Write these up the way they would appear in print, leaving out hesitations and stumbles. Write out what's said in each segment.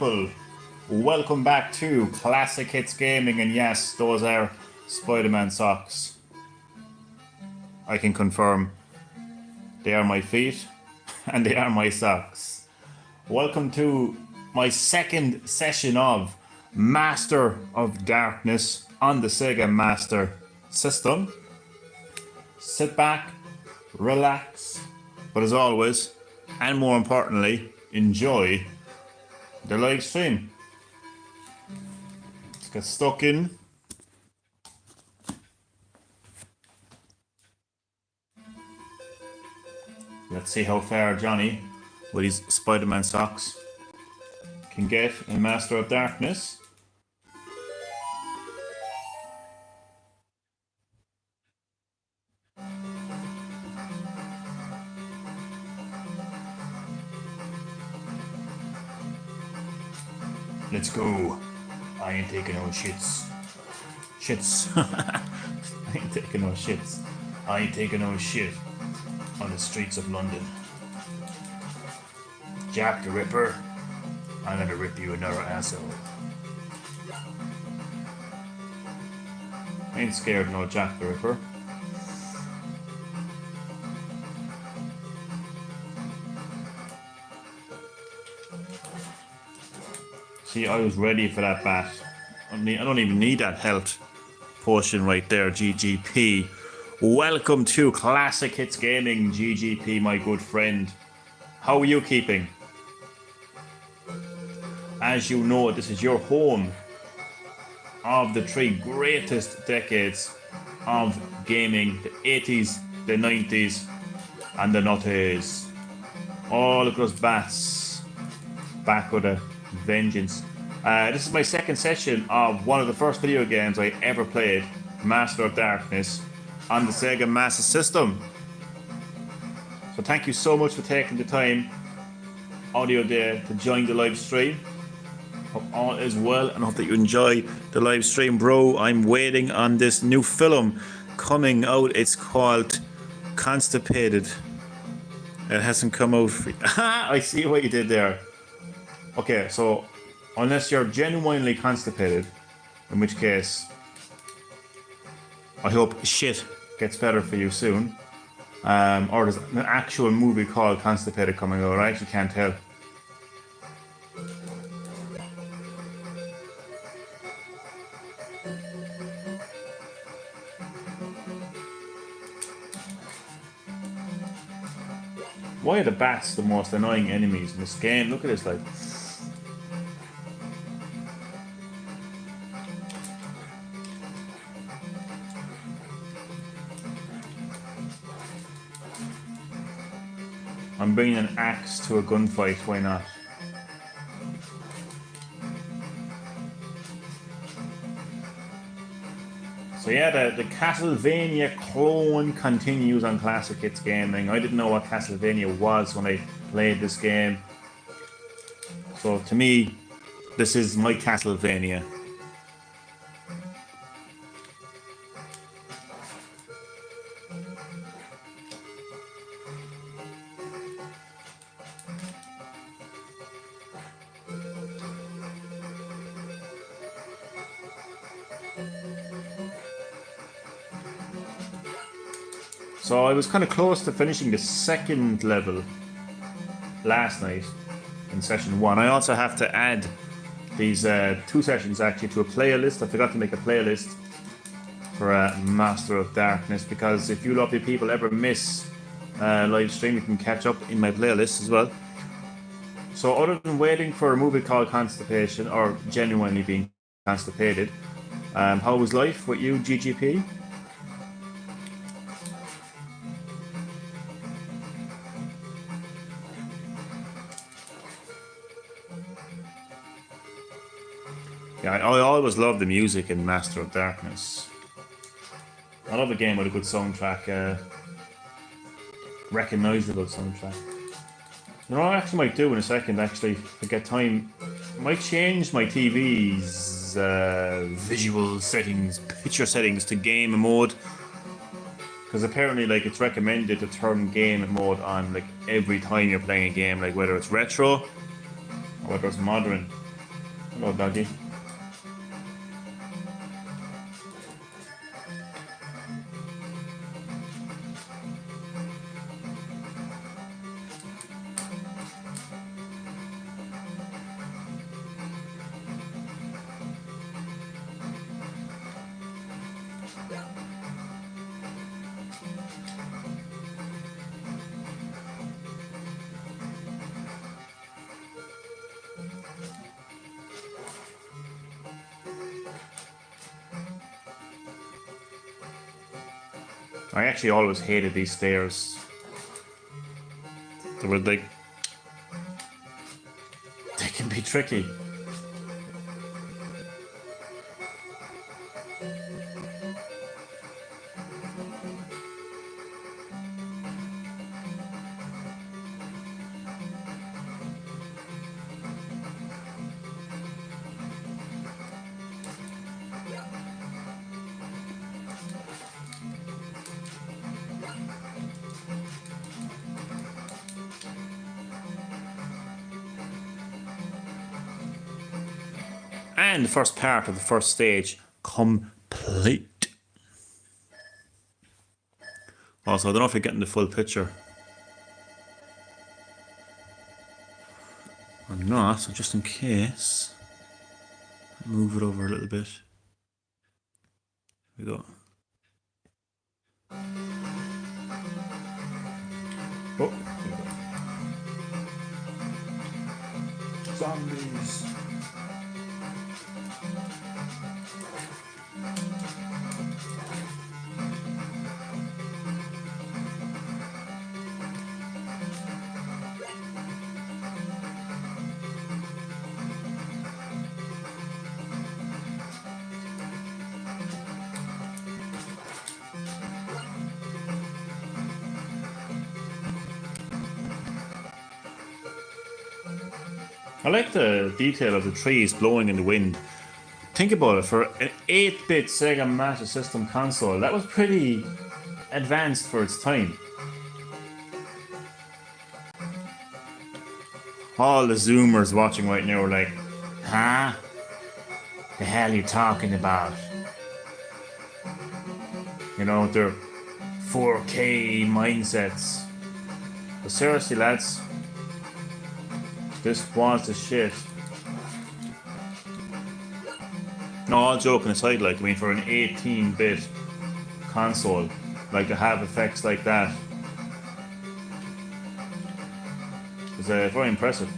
people? Welcome back to Classic Hits Gaming, and yes, those are Spider-Man socks. I can confirm they are my feet and they are my socks. Welcome to my second session of Master of Darkness on the Sega Master System. Sit back, relax, but as always, and more importantly, enjoy the live stream. Let's get stuck in. Let's see how far Johnny, with his Spider-Man socks, can get in Master of Darkness. Let's go. I ain't taking no shits. I ain't taking no shits. I ain't taking no shit on the streets of London. Jack the Ripper, I'm gonna rip you another asshole. I ain't scared of no Jack the Ripper. See, I was ready for that bat. I don't even need that health potion right there, GGP. Welcome to Classic Hits Gaming, GGP, my good friend. How are you keeping? As you know, this is your home of the three greatest decades of gaming, the 80s, the 90s, and the noughties. All of those bats back with a vengeance. This is my second session of one of the first video games I ever played, Master of Darkness, on the Sega Master System. So thank you so much for taking the time audio there to join the live stream. Hope all is well and hope that you enjoy the live stream, bro. I'm waiting on this new film coming out. It's called Constipated. It hasn't come out for I see what you did there. Okay, so unless you're genuinely constipated, in which case I hope shit gets better for you soon. Or there's an actual movie called Constipated coming out. I actually can't tell. Why are the bats the most annoying enemies in this game? Look at this, like. I'm bringing an axe to a gunfight, why not? So yeah, the Castlevania clone continues on Classic Hits Gaming. I didn't know what Castlevania was when I played this game. So to me, this is my Castlevania. So I was kind of close to finishing the second level last night in session 1. I also have to add these 2 sessions actually to a playlist. I forgot to make a playlist for Master of Darkness, because if you lovely people ever miss live stream, you can catch up in my playlist as well. So other than waiting for a movie called Constipation, or genuinely being constipated, how was life with you, GGP? Yeah, I always love the music in Master of Darkness. I love a game with a good soundtrack, recognizable soundtrack. You know what I actually might do in a second, actually, if I get time, I might change my TV's visual settings, picture settings to game mode. Because apparently, like, it's recommended to turn game mode on, like, every time you're playing a game, like, whether it's retro or whether it's modern. Hello, doggy. I actually always hated these stairs. They were like, they can be tricky. And the first part of the first stage complete. Also, I don't know if you're getting the full picture. I'm not, so just in case, move it over a little bit. Here we go. Oh, zombies. I like the detail of the trees blowing in the wind. Think about it, for an 8-bit Sega Master System console, that was pretty advanced for its time. All the Zoomers watching right now are like, huh? The hell are you talking about? You know, their 4K mindsets. But seriously, lads, this was the shit. No, all joking aside, like, I mean, for an 18-bit console, like, to have effects like that is very impressive.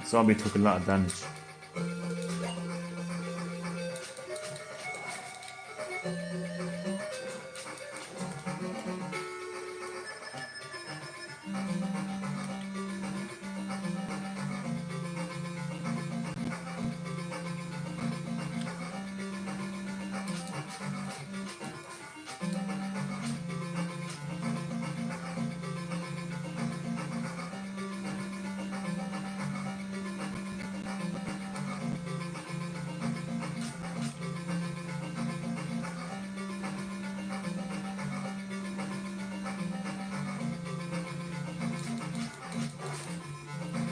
Zombie took a lot of damage.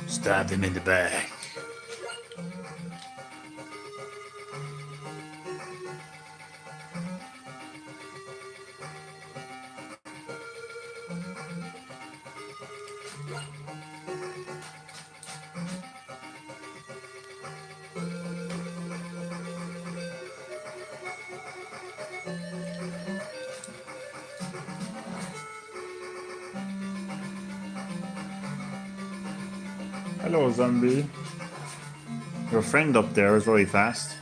Stabbed him in the back. Hello, zombie. Your friend up there is very fast.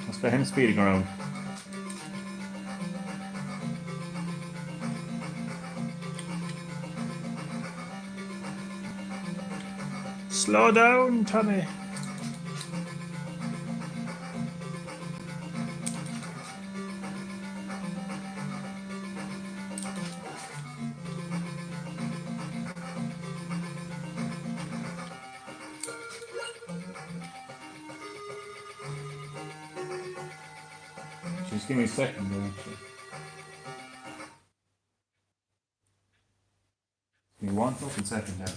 Let's get him speeding around. Slow down, Tommy. Just give me a second there, actually. Give me 1 fucking second there.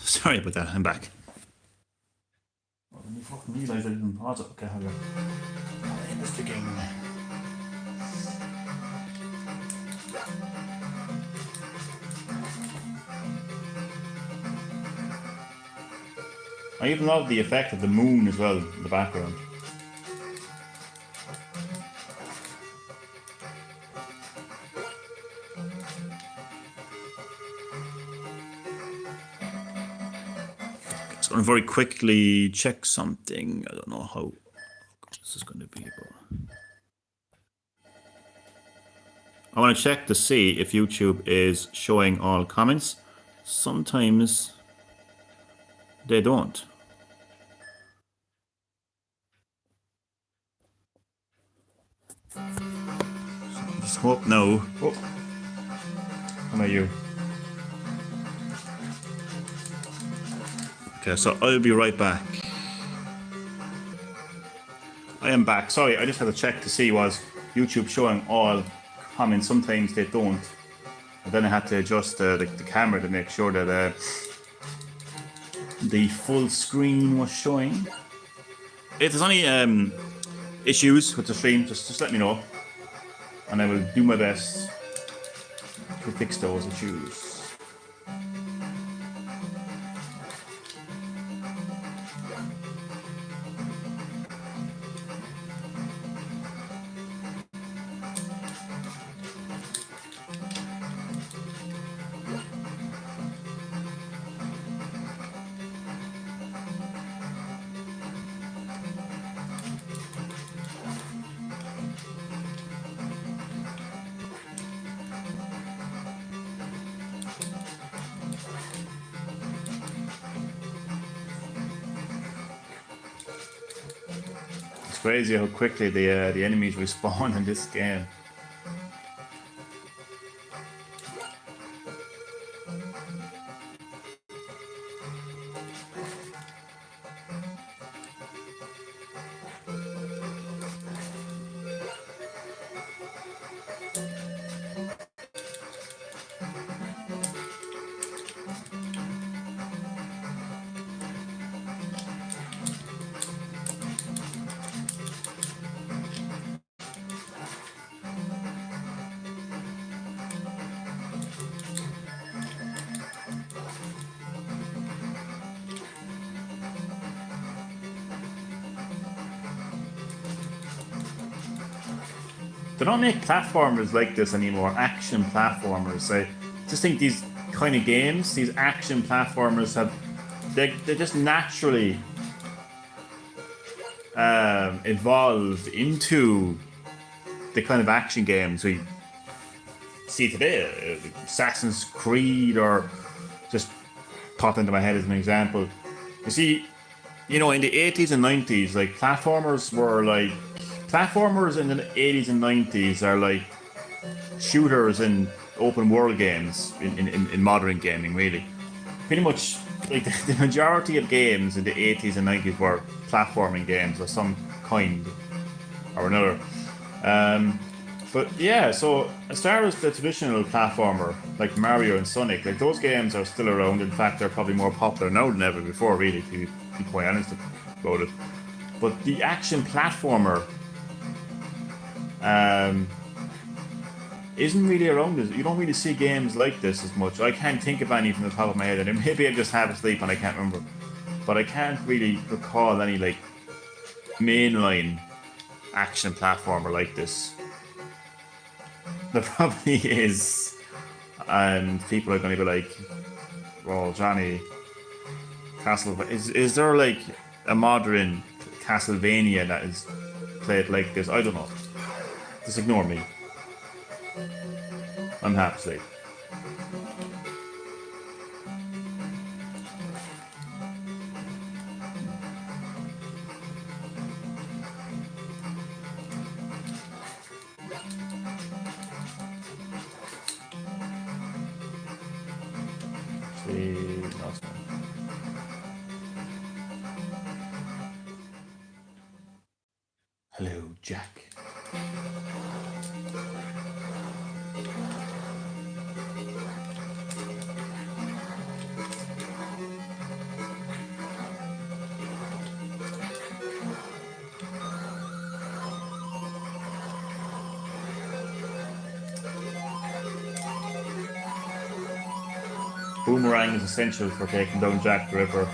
Sorry about that, I'm back. Oh, you fucking realised I didn't pause it. Okay, hold on. I missed the game. I even love the effect of the moon as well in the background. Just going to very quickly check something. I don't know how this is going to be, but I want to check to see if YouTube is showing all comments. Sometimes they don't. So just hope no. Oh. How about you? Okay, so I'll be right back. I am back. Sorry, I just had to check to see was YouTube showing all comments. Sometimes they don't. And then I had to adjust the camera to make sure that the full screen was showing. If there's any issues with the stream, just let me know, and I will do my best to fix those issues. It's crazy how quickly the enemies respawn in this game. They don't make platformers like this anymore, action platformers. I just think these kind of games, these action platformers they just naturally evolved into the kind of action games we see today. Assassin's Creed, or just popped into my head as an example. You see, in the 80s and 90s, like platformers in the 80s and 90s are like shooters and open world games in modern gaming, really. Pretty much, like the majority of games in the 80s and 90s were platforming games of some kind or another. But yeah, so as far as the traditional platformer, like Mario and Sonic, like those games are still around. In fact, they're probably more popular now than ever before, really, to be quite honest about it. But the action platformer isn't really around. You don't really see games like this as much. I can't think of any from the top of my head, and maybe I just have a sleep and I can't remember. But I can't really recall any like mainline action platformer like this. There probably is, and people are going to be like, "Well, Johnny, is there like a modern Castlevania that is play it like this. I don't know. Just ignore me. I'm half asleep. See, last one. Hello, Jack. Boomerang is essential for taking down Jack the Ripper.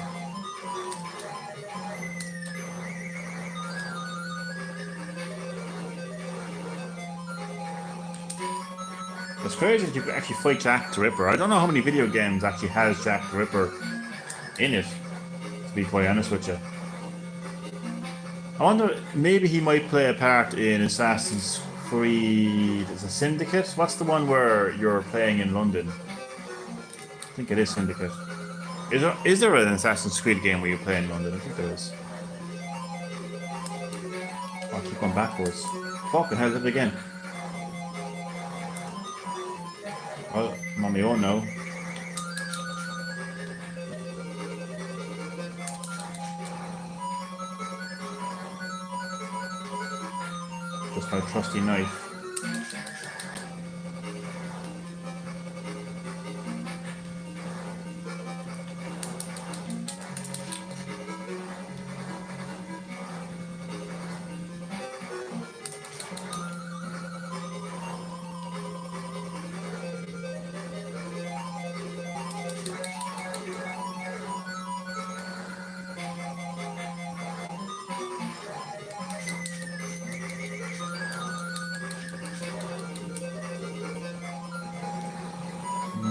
It's crazy that you can actually fight Jack the Ripper. I don't know how many video games actually has Jack the Ripper in it, to be quite honest with you. I wonder, maybe he might play a part in Assassin's Creed. Is it Syndicate? What's the one where you're playing in London? I think it is Syndicate. Is there an Assassin's Creed game where you play in London? I think there is. Oh, I keep going backwards. Fucking hell, did it again. Well, I'm on my own now. Just my trusty knife.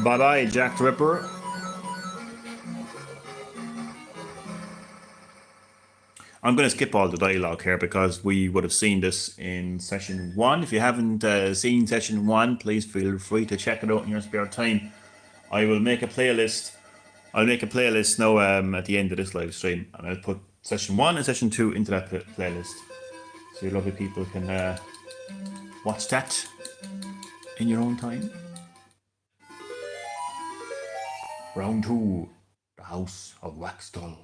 Bye-bye, Jack the Ripper. I'm going to skip all the dialogue here because we would have seen this in session 1. If you haven't seen session 1, please feel free to check it out in your spare time. I will make a playlist. I'll make a playlist now at the end of this live stream, and I'll put session 1 and session 2 into that playlist, so you lovely people can watch that in your own time. Round 2, the House of Wax Dolls.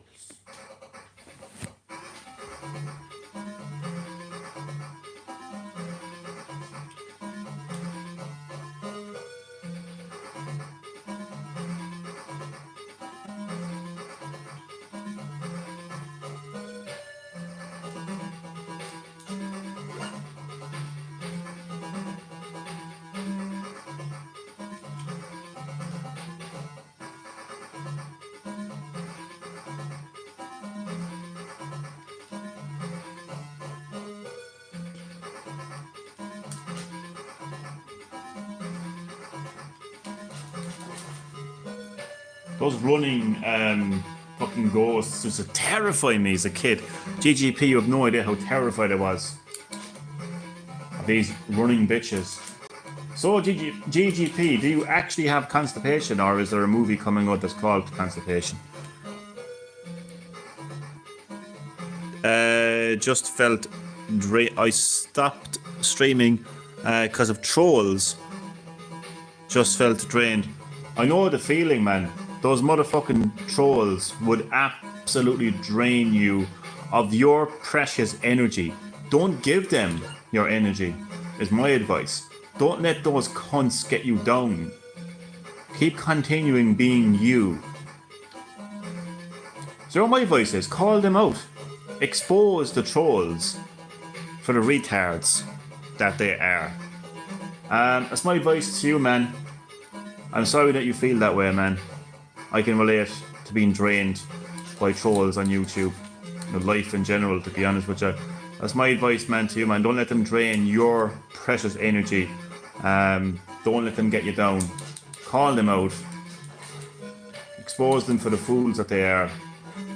Those running fucking ghosts used to terrify me as a kid. GGP, you have no idea how terrified I was of these running bitches. So GGP, do you actually have constipation, or is there a movie coming out that's called Constipation? Just felt I stopped streaming because of trolls. Just felt drained. I know the feeling, man. Those motherfucking trolls would absolutely drain you of your precious energy. Don't give them your energy, is my advice. Don't let those cunts get you down. Keep continuing being you. So my advice is, call them out. Expose the trolls for the retards that they are. That's my advice to you, man. I'm sorry that you feel that way, man. I can relate to being drained by trolls on YouTube, life in general, to be honest with you. That's my advice, man, to you, man. Don't let them drain your precious energy. Don't let them get you down. Call them out. Expose them for the fools that they are,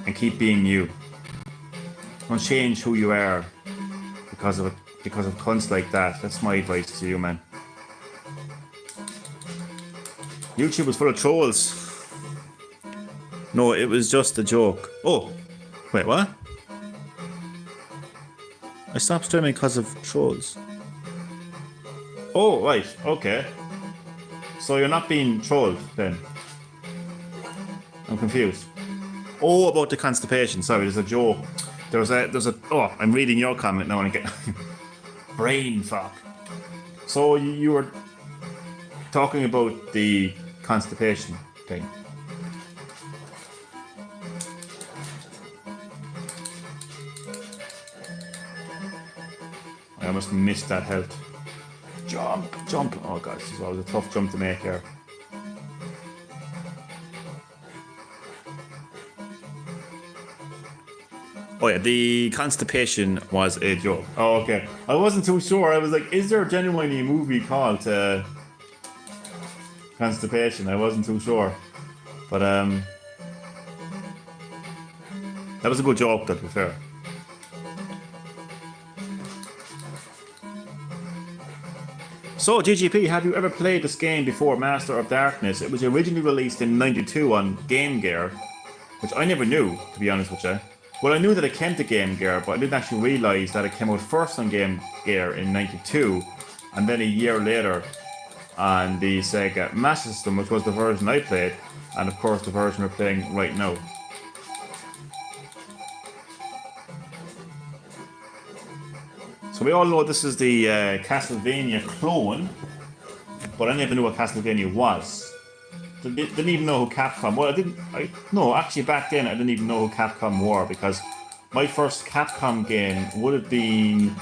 and keep being you. Don't change who you are because of cunts like that. That's my advice to you, man. YouTube was full of trolls. No, it was just a joke. Oh, wait, what? I stopped streaming because of trolls. Oh, right, okay. So you're not being trolled then? I'm confused. Oh, about the constipation. Sorry, there's a joke. There's a. Oh, I'm reading your comment now and I get brain fuck. So you were talking about the constipation thing. I almost missed that health. Jump. Oh god, this is always a tough jump to make here. Oh yeah, the constipation was a joke. Oh, okay. I wasn't too sure. I was like, is there genuinely a movie called Constipation? I wasn't too sure. But that was a good joke, to be fair. So, GGP, have you ever played this game before, Master of Darkness? It was originally released in '92 on Game Gear, which I never knew, to be honest with you. Well, I knew that it came to Game Gear, but I didn't actually realise that it came out first on Game Gear in '92, and then a year later on the Sega Master System, which was the version I played, and of course the version we're playing right now. So we all know this is the Castlevania clone, but I never knew what Castlevania was. Didn't even know who Capcom. Well, no, actually back then I didn't even know who Capcom were, because my first Capcom game would have been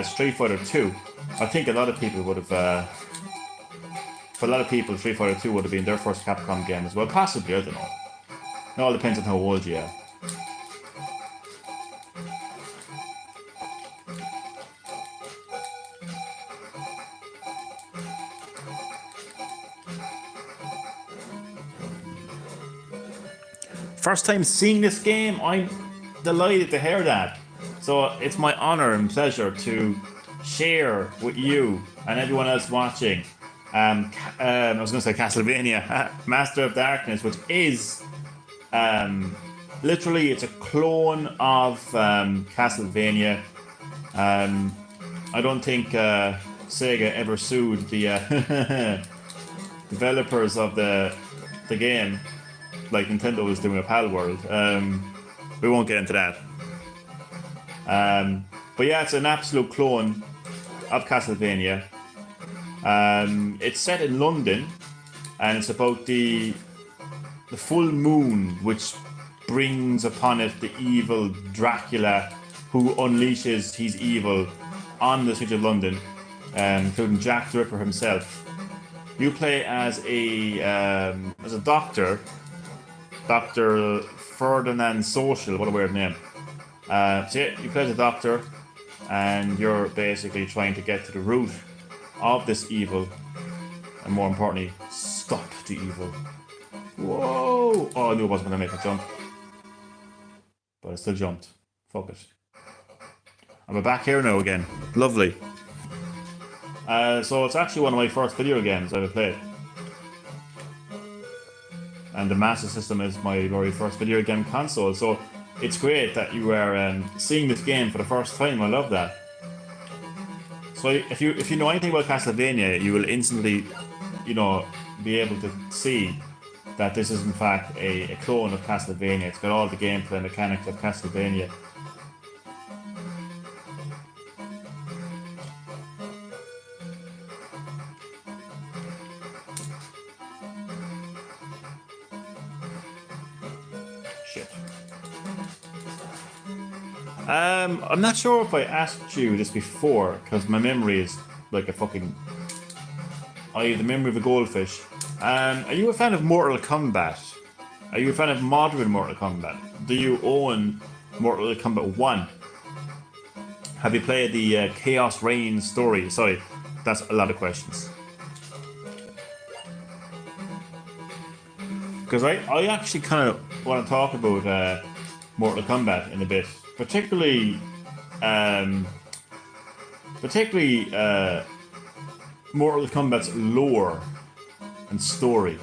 Street Fighter 2. I think a lot of people would have. For a lot of people, Street Fighter 2 would have been their first Capcom game as well. Possibly, I don't know. It all depends on how old you are. First time seeing this game, I'm delighted to hear that. So it's my honor and pleasure to share with you and everyone else watching. I was going to say Castlevania, Master of Darkness, which is literally it's a clone of Castlevania. I don't think Sega ever sued the developers of the game, like Nintendo was doing with Palworld. We won't get into that. But yeah, it's an absolute clone of Castlevania. It's set in London, and it's about the full moon, which brings upon it the evil Dracula, who unleashes his evil on the streets of London, including Jack the Ripper himself. You play as a doctor. Dr. Ferdinand Social, what a weird name. So yeah, you play as a doctor, and you're basically trying to get to the root of this evil, and more importantly, stop the evil. Whoa! Oh, I knew I wasn't going to make a jump. But I still jumped. Fuck it. I'm back here now again. Lovely. So it's actually one of my first video games I've ever played. And the Master System is my very first video game console, so it's great that you are seeing this game for the first time. I love that. So if you know anything about Castlevania, you will instantly, be able to see that this is in fact a clone of Castlevania. It's got all the gameplay and mechanics of Castlevania. I'm not sure if I asked you this before, because my memory is like a fucking... I have the memory of a goldfish. Are you a fan of Mortal Kombat? Are you a fan of modern Mortal Kombat? Do you own Mortal Kombat 1? Have you played the Chaos Reign story? Sorry, that's a lot of questions. Because I actually kind of want to talk about Mortal Kombat in a bit. Particularly particularly Mortal Kombat's lore and story.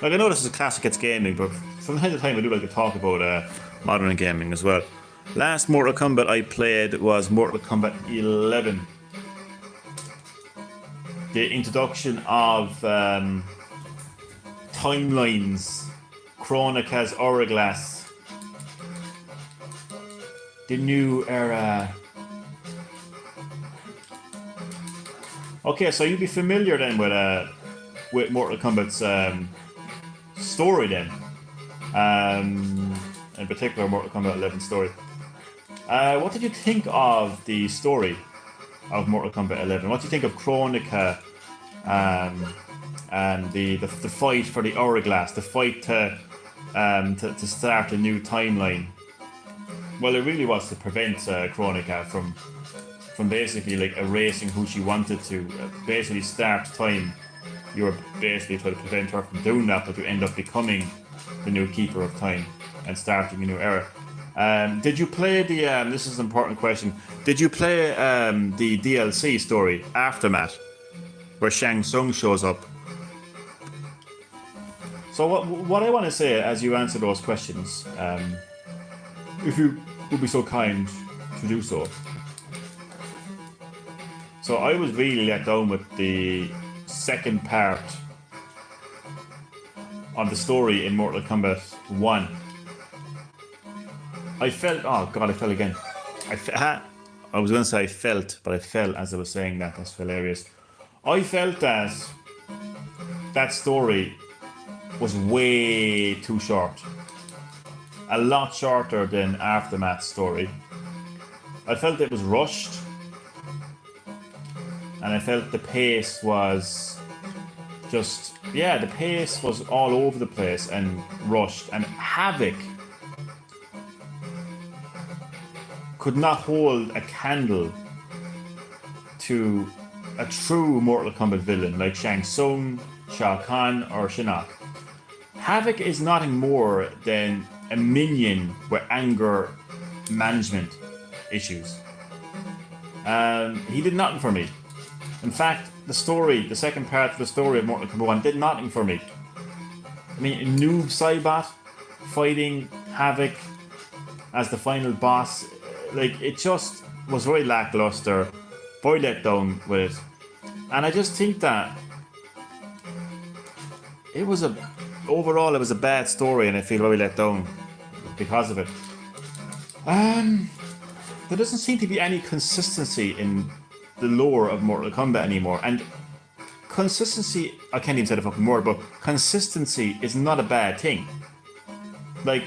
Like, I know this is a classic It's Gaming, but from time to time I do like to talk about modern gaming as well. Last Mortal Kombat I played was Mortal Kombat 11. The introduction of timelines, Kronika's Hourglass, the new era. Okay, so you'd be familiar then with Mortal Kombat's story then, in particular Mortal Kombat 11 story. What did you think of the story of Mortal Kombat 11? What do you think of Kronika and the fight for the Hourglass, the fight to start a new timeline? Well, it really was to prevent Kronika from basically like erasing who she wanted to, basically start time. You were basically trying to prevent her from doing that, but you end up becoming the new Keeper of Time and starting a new era. Did you play the, this is an important question, did you play the DLC story, Aftermath, where Shang Tsung shows up? So what I want to say as you answer those questions, if you would be so kind to do so. So I was really let down with the second part of the story in Mortal Kombat 1. I felt, oh god, I fell again. I was going to say I felt, but I fell as I was saying that. That's hilarious. I felt that that story was way too short. A lot shorter than Aftermath's story. I felt it was rushed. And I felt the pace was just, yeah, the pace was all over the place and rushed. And Havoc could not hold a candle to a true Mortal Kombat villain like Shang Tsung, Shao Kahn, or Shinnok. Havoc is nothing more than a minion with anger management issues. He did nothing for me. In fact, the story, the second part of the story of Mortal Kombat 1 did nothing for me. I mean, Noob Saibot fighting Havoc as the final boss, like, it just was very lackluster, very let down with it. And I just think that overall it was a bad story, and I feel very let down because of it. There doesn't seem to be any consistency in the lore of Mortal Kombat anymore, and consistency, I can't even say the fucking word, but consistency is not a bad thing. Like,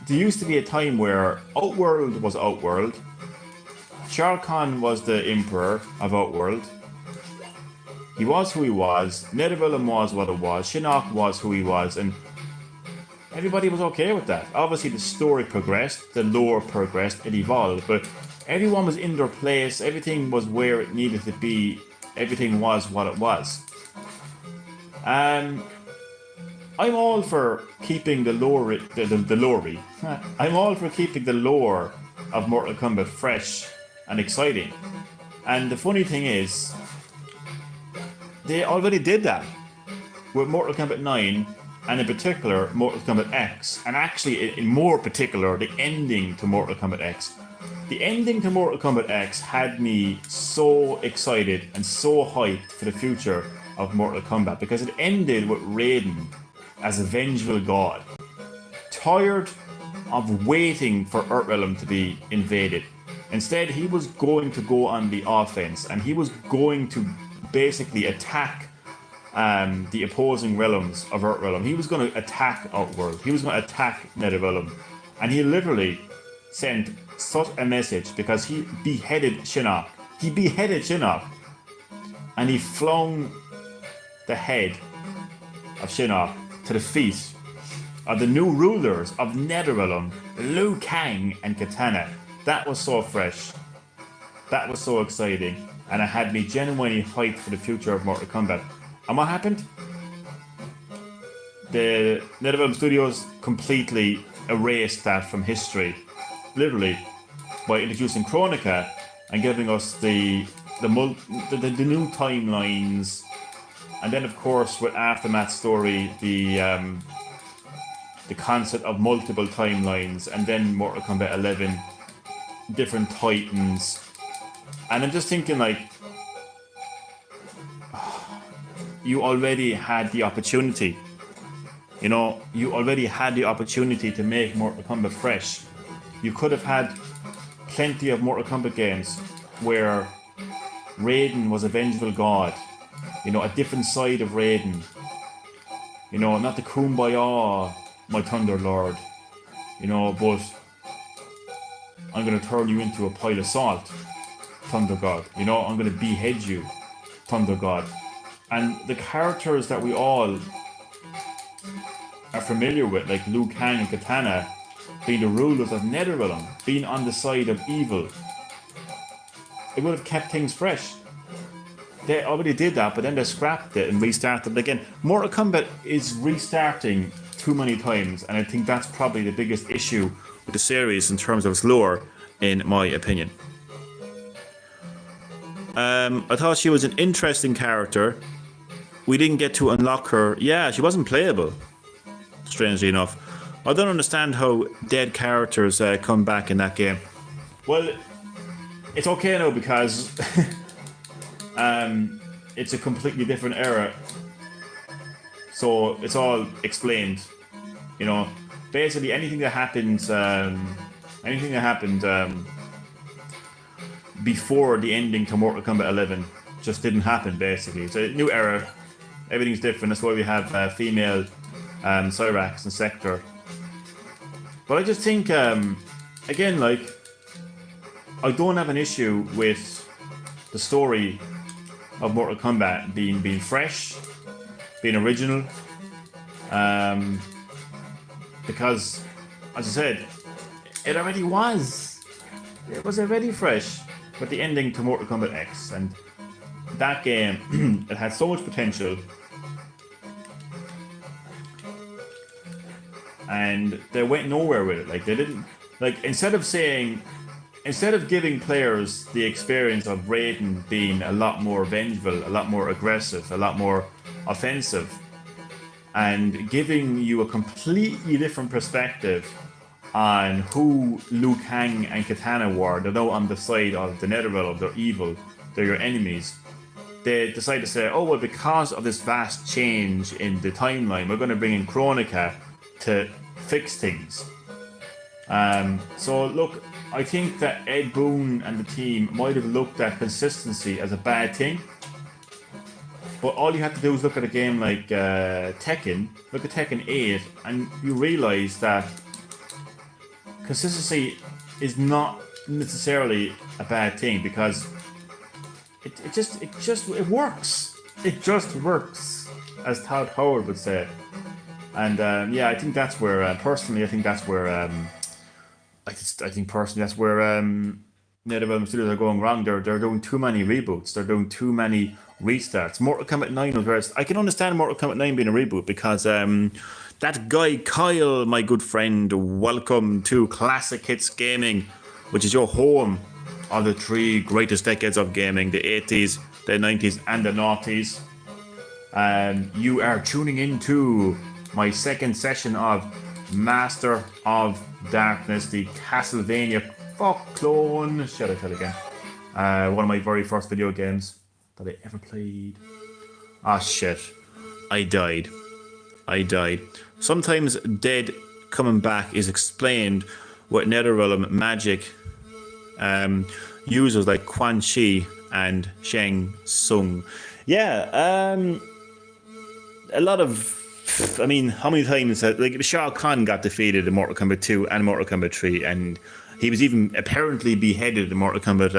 there used to be a time where Outworld was Outworld, Shao Kahn was the Emperor of Outworld, he was who he was, Netherrealm was what it was, Shinnok was who he was, and everybody was okay with that. Obviously the story progressed, the lore progressed, it evolved, but everyone was in their place, everything was where it needed to be, everything was what it was. I'm all for keeping the lore, I'm all for keeping the lore of Mortal Kombat fresh and exciting. And the funny thing is, they already did that with Mortal Kombat 9, and in particular Mortal Kombat X, and actually in more particular the ending to Mortal Kombat X. The ending to Mortal Kombat X had me so excited and so hyped for the future of Mortal Kombat, because it ended with Raiden as a vengeful god, tired of waiting for Earthrealm to be invaded. Instead, he was going to go on the offense, and he was going to basically attack the opposing realms of Earthrealm. He was going to attack Outworld. He was going to attack Netherrealm. And he literally sent such a message, because he beheaded Shinnok. He beheaded Shinnok. And he flung the head of Shinnok to the feet of the new rulers of Netherrealm, Liu Kang and Kitana. That was so fresh. That was so exciting. And it had me genuinely hyped for the future of Mortal Kombat. And what happened? The Netherrealm Studios completely erased that from history, literally, by introducing Chronica and giving us the new timelines, and then of course with Aftermath story the concept of multiple timelines, and then Mortal Kombat 11 different titans. And I'm just thinking, like, you already had the opportunity. You know, you already had the opportunity to make Mortal Kombat fresh. You could have had plenty of Mortal Kombat games where Raiden was a vengeful god. You know, a different side of Raiden. You know, not the Kumbaya, my Thunder Lord. You know, but I'm going to turn you into a pile of salt, Thunder God. You know, I'm going to behead you, Thunder God. And the characters that we all are familiar with, like Liu Kang and Kitana, being the rulers of Netherrealm, being on the side of evil, it would have kept things fresh. They already did that, but then they scrapped it and restarted it again. Mortal Kombat is restarting too many times, and I think that's probably the biggest issue with the series in terms of its lore, in my opinion. I thought she was an interesting character. We didn't get to unlock her. Yeah, she wasn't playable, strangely enough. I don't understand how dead characters come back in that game. Well, it's okay now because it's a completely different era. So it's all explained. You know, basically anything that happened before the ending to Mortal Kombat 11 just didn't happen, basically. It's a new era. Everything's different. That's why we have female Cyrax and Sector. But I just think, again, like, I don't have an issue with the story of Mortal Kombat being fresh, being original, because, as I said, it already was. It was already fresh with the ending to Mortal Kombat X, and that game, it had so much potential, and they went nowhere with it. Like, they didn't, like, instead of giving players the experience of Raiden being a lot more vengeful, a lot more aggressive, a lot more offensive, and giving you a completely different perspective on who Liu Kang and Kitana were, they're now on the side of the Netherrealm, they're evil, they're your enemies. They decide to say, oh, well, because of this vast change in the timeline, we're going to bring in Chronica to fix things. So look, I think that Ed Boon and the team might have looked at consistency as a bad thing. But all you have to do is look at a game like Tekken, look at Tekken 8, and you realise that consistency is not necessarily a bad thing, because it works. It just works, as Todd Howard would say. And yeah, I think that's where personally, I think that's where NetherRealm Studios are going wrong. They're doing too many reboots. They're doing too many restarts. Mortal Kombat 9 was very... I can understand Mortal Kombat 9 being a reboot because that guy Kyle, my good friend, welcome to Classic Hits Gaming, which is your home of the three greatest decades of gaming, the 80s, the 90s, and the 90s. You are tuning into my second session of Master of Darkness, the Castlevania clone. Shall I tell again? One of my very first video games that I ever played. Ah, shit. I died. Sometimes dead coming back is explained with NetherRealm magic users like Quan Chi and Shang Tsung. Yeah, a lot of... I mean, how many times... like, Shao Kahn got defeated in Mortal Kombat 2 and Mortal Kombat 3, and he was even apparently beheaded in Mortal Kombat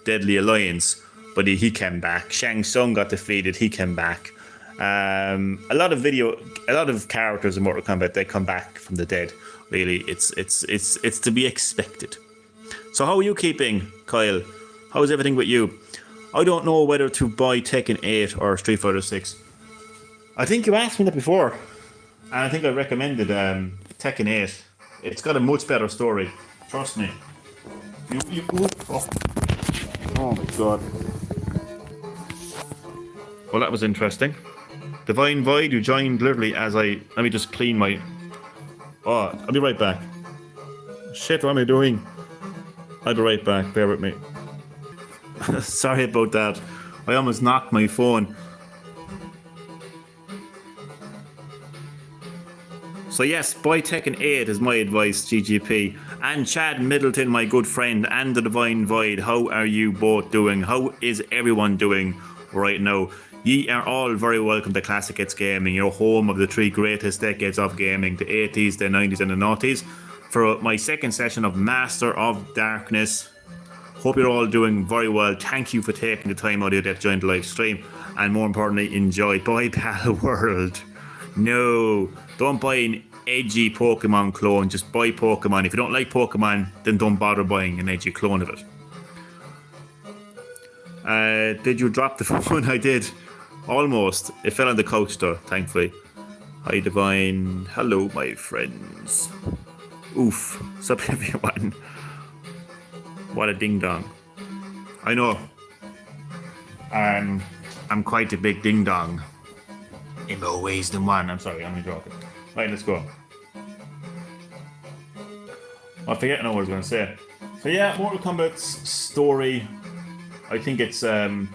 Deadly Alliance, but he came back. Shang Tsung got defeated, he came back. A lot of characters in Mortal Kombat, they come back from the dead. Really, it's to be expected. So how are you keeping, Kyle? How is everything with you? I don't know whether to buy Tekken 8 or Street Fighter 6. I think you asked me that before, and I think I recommended Tekken 8. It's got a much better story. Trust me. Oh my god. Well, that was interesting. Divine Void, you joined literally as I... Let me just clean my... Oh, I'll be right back. Shit, what am I doing? I'll be right back, bear with me. Sorry about that. I almost knocked my phone. So yes, buy Tekken 8 is my advice, GGP. And Chad Middleton, my good friend, and the Divine Void, how are you both doing? How is everyone doing right now? Ye are all very welcome to Classic Hits Gaming, your home of the 3 greatest decades of gaming, the 80s, the 90s and the 90s, for my second session of Master of Darkness. Hope you're all doing very well. Thank you for taking the time out of your day to join the live stream. And more importantly, enjoy. Buy Pal World. No, don't buy an edgy Pokemon clone. Just buy Pokemon. If you don't like Pokemon, then don't bother buying an edgy clone of it. Did you drop the phone? I did. Almost. It fell on the couch though, thankfully. Hi Divine. Hello my friends. Oof. What's up everyone? What a ding dong. I know. I'm quite a big ding dong. In more ways than one. I'm sorry, I'm only joking. Right, let's go. I forget now what I was going to say. So yeah, Mortal Kombat's story, I think it's gotten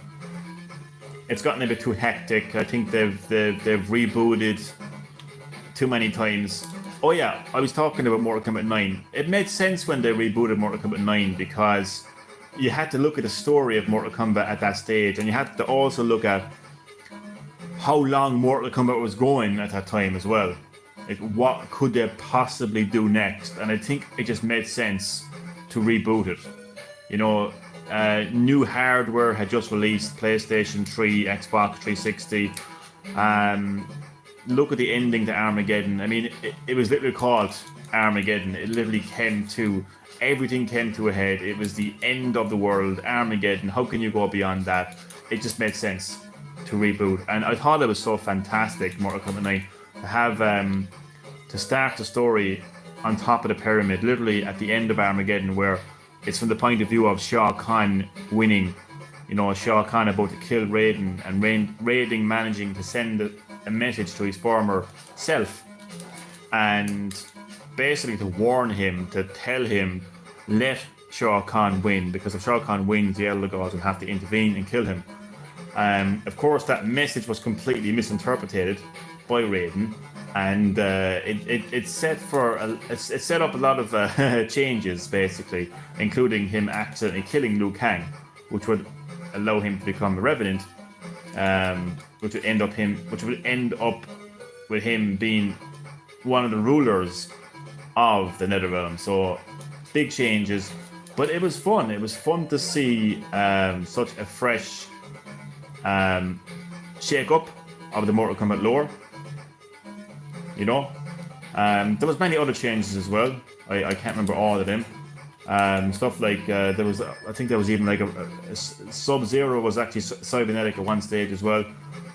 a bit too hectic. I think they've rebooted too many times. Oh yeah, I was talking about Mortal Kombat 9. It made sense when they rebooted Mortal Kombat 9 because you had to look at the story of Mortal Kombat at that stage, and you had to also look at how long Mortal Kombat was going at that time as well. Like, what could they possibly do next? And I think it just made sense to reboot it. You know, new hardware had just released, PlayStation 3, Xbox 360. Look at the ending to Armageddon. I mean, it was literally called Armageddon. It literally everything came to a head. It was the end of the world, Armageddon. How can you go beyond that? It just made sense to reboot. And I thought it was so fantastic, Mortal Kombat 9, to have, to start the story on top of the pyramid, literally at the end of Armageddon, where it's from the point of view of Shao Kahn winning. You know, Shao Kahn about to kill Raiden, and Raiden managing to send a message to his former self, and basically to warn him, to tell him, let Shao Kahn win, because if Shao Kahn wins, the Elder Gods will have to intervene and kill him. Of course, that message was completely misinterpreted by Raiden, and it set up a lot of changes, basically, including him accidentally killing Liu Kang, which would allow him to become a Revenant, which would end up with him being one of the rulers of the Netherrealm. So big changes, but it was fun. It was fun to see such a fresh shake up of the Mortal Kombat lore. You know, there was many other changes as well. I can't remember all of them. Stuff like I think there was even like a Sub-Zero was actually cybernetic at one stage as well,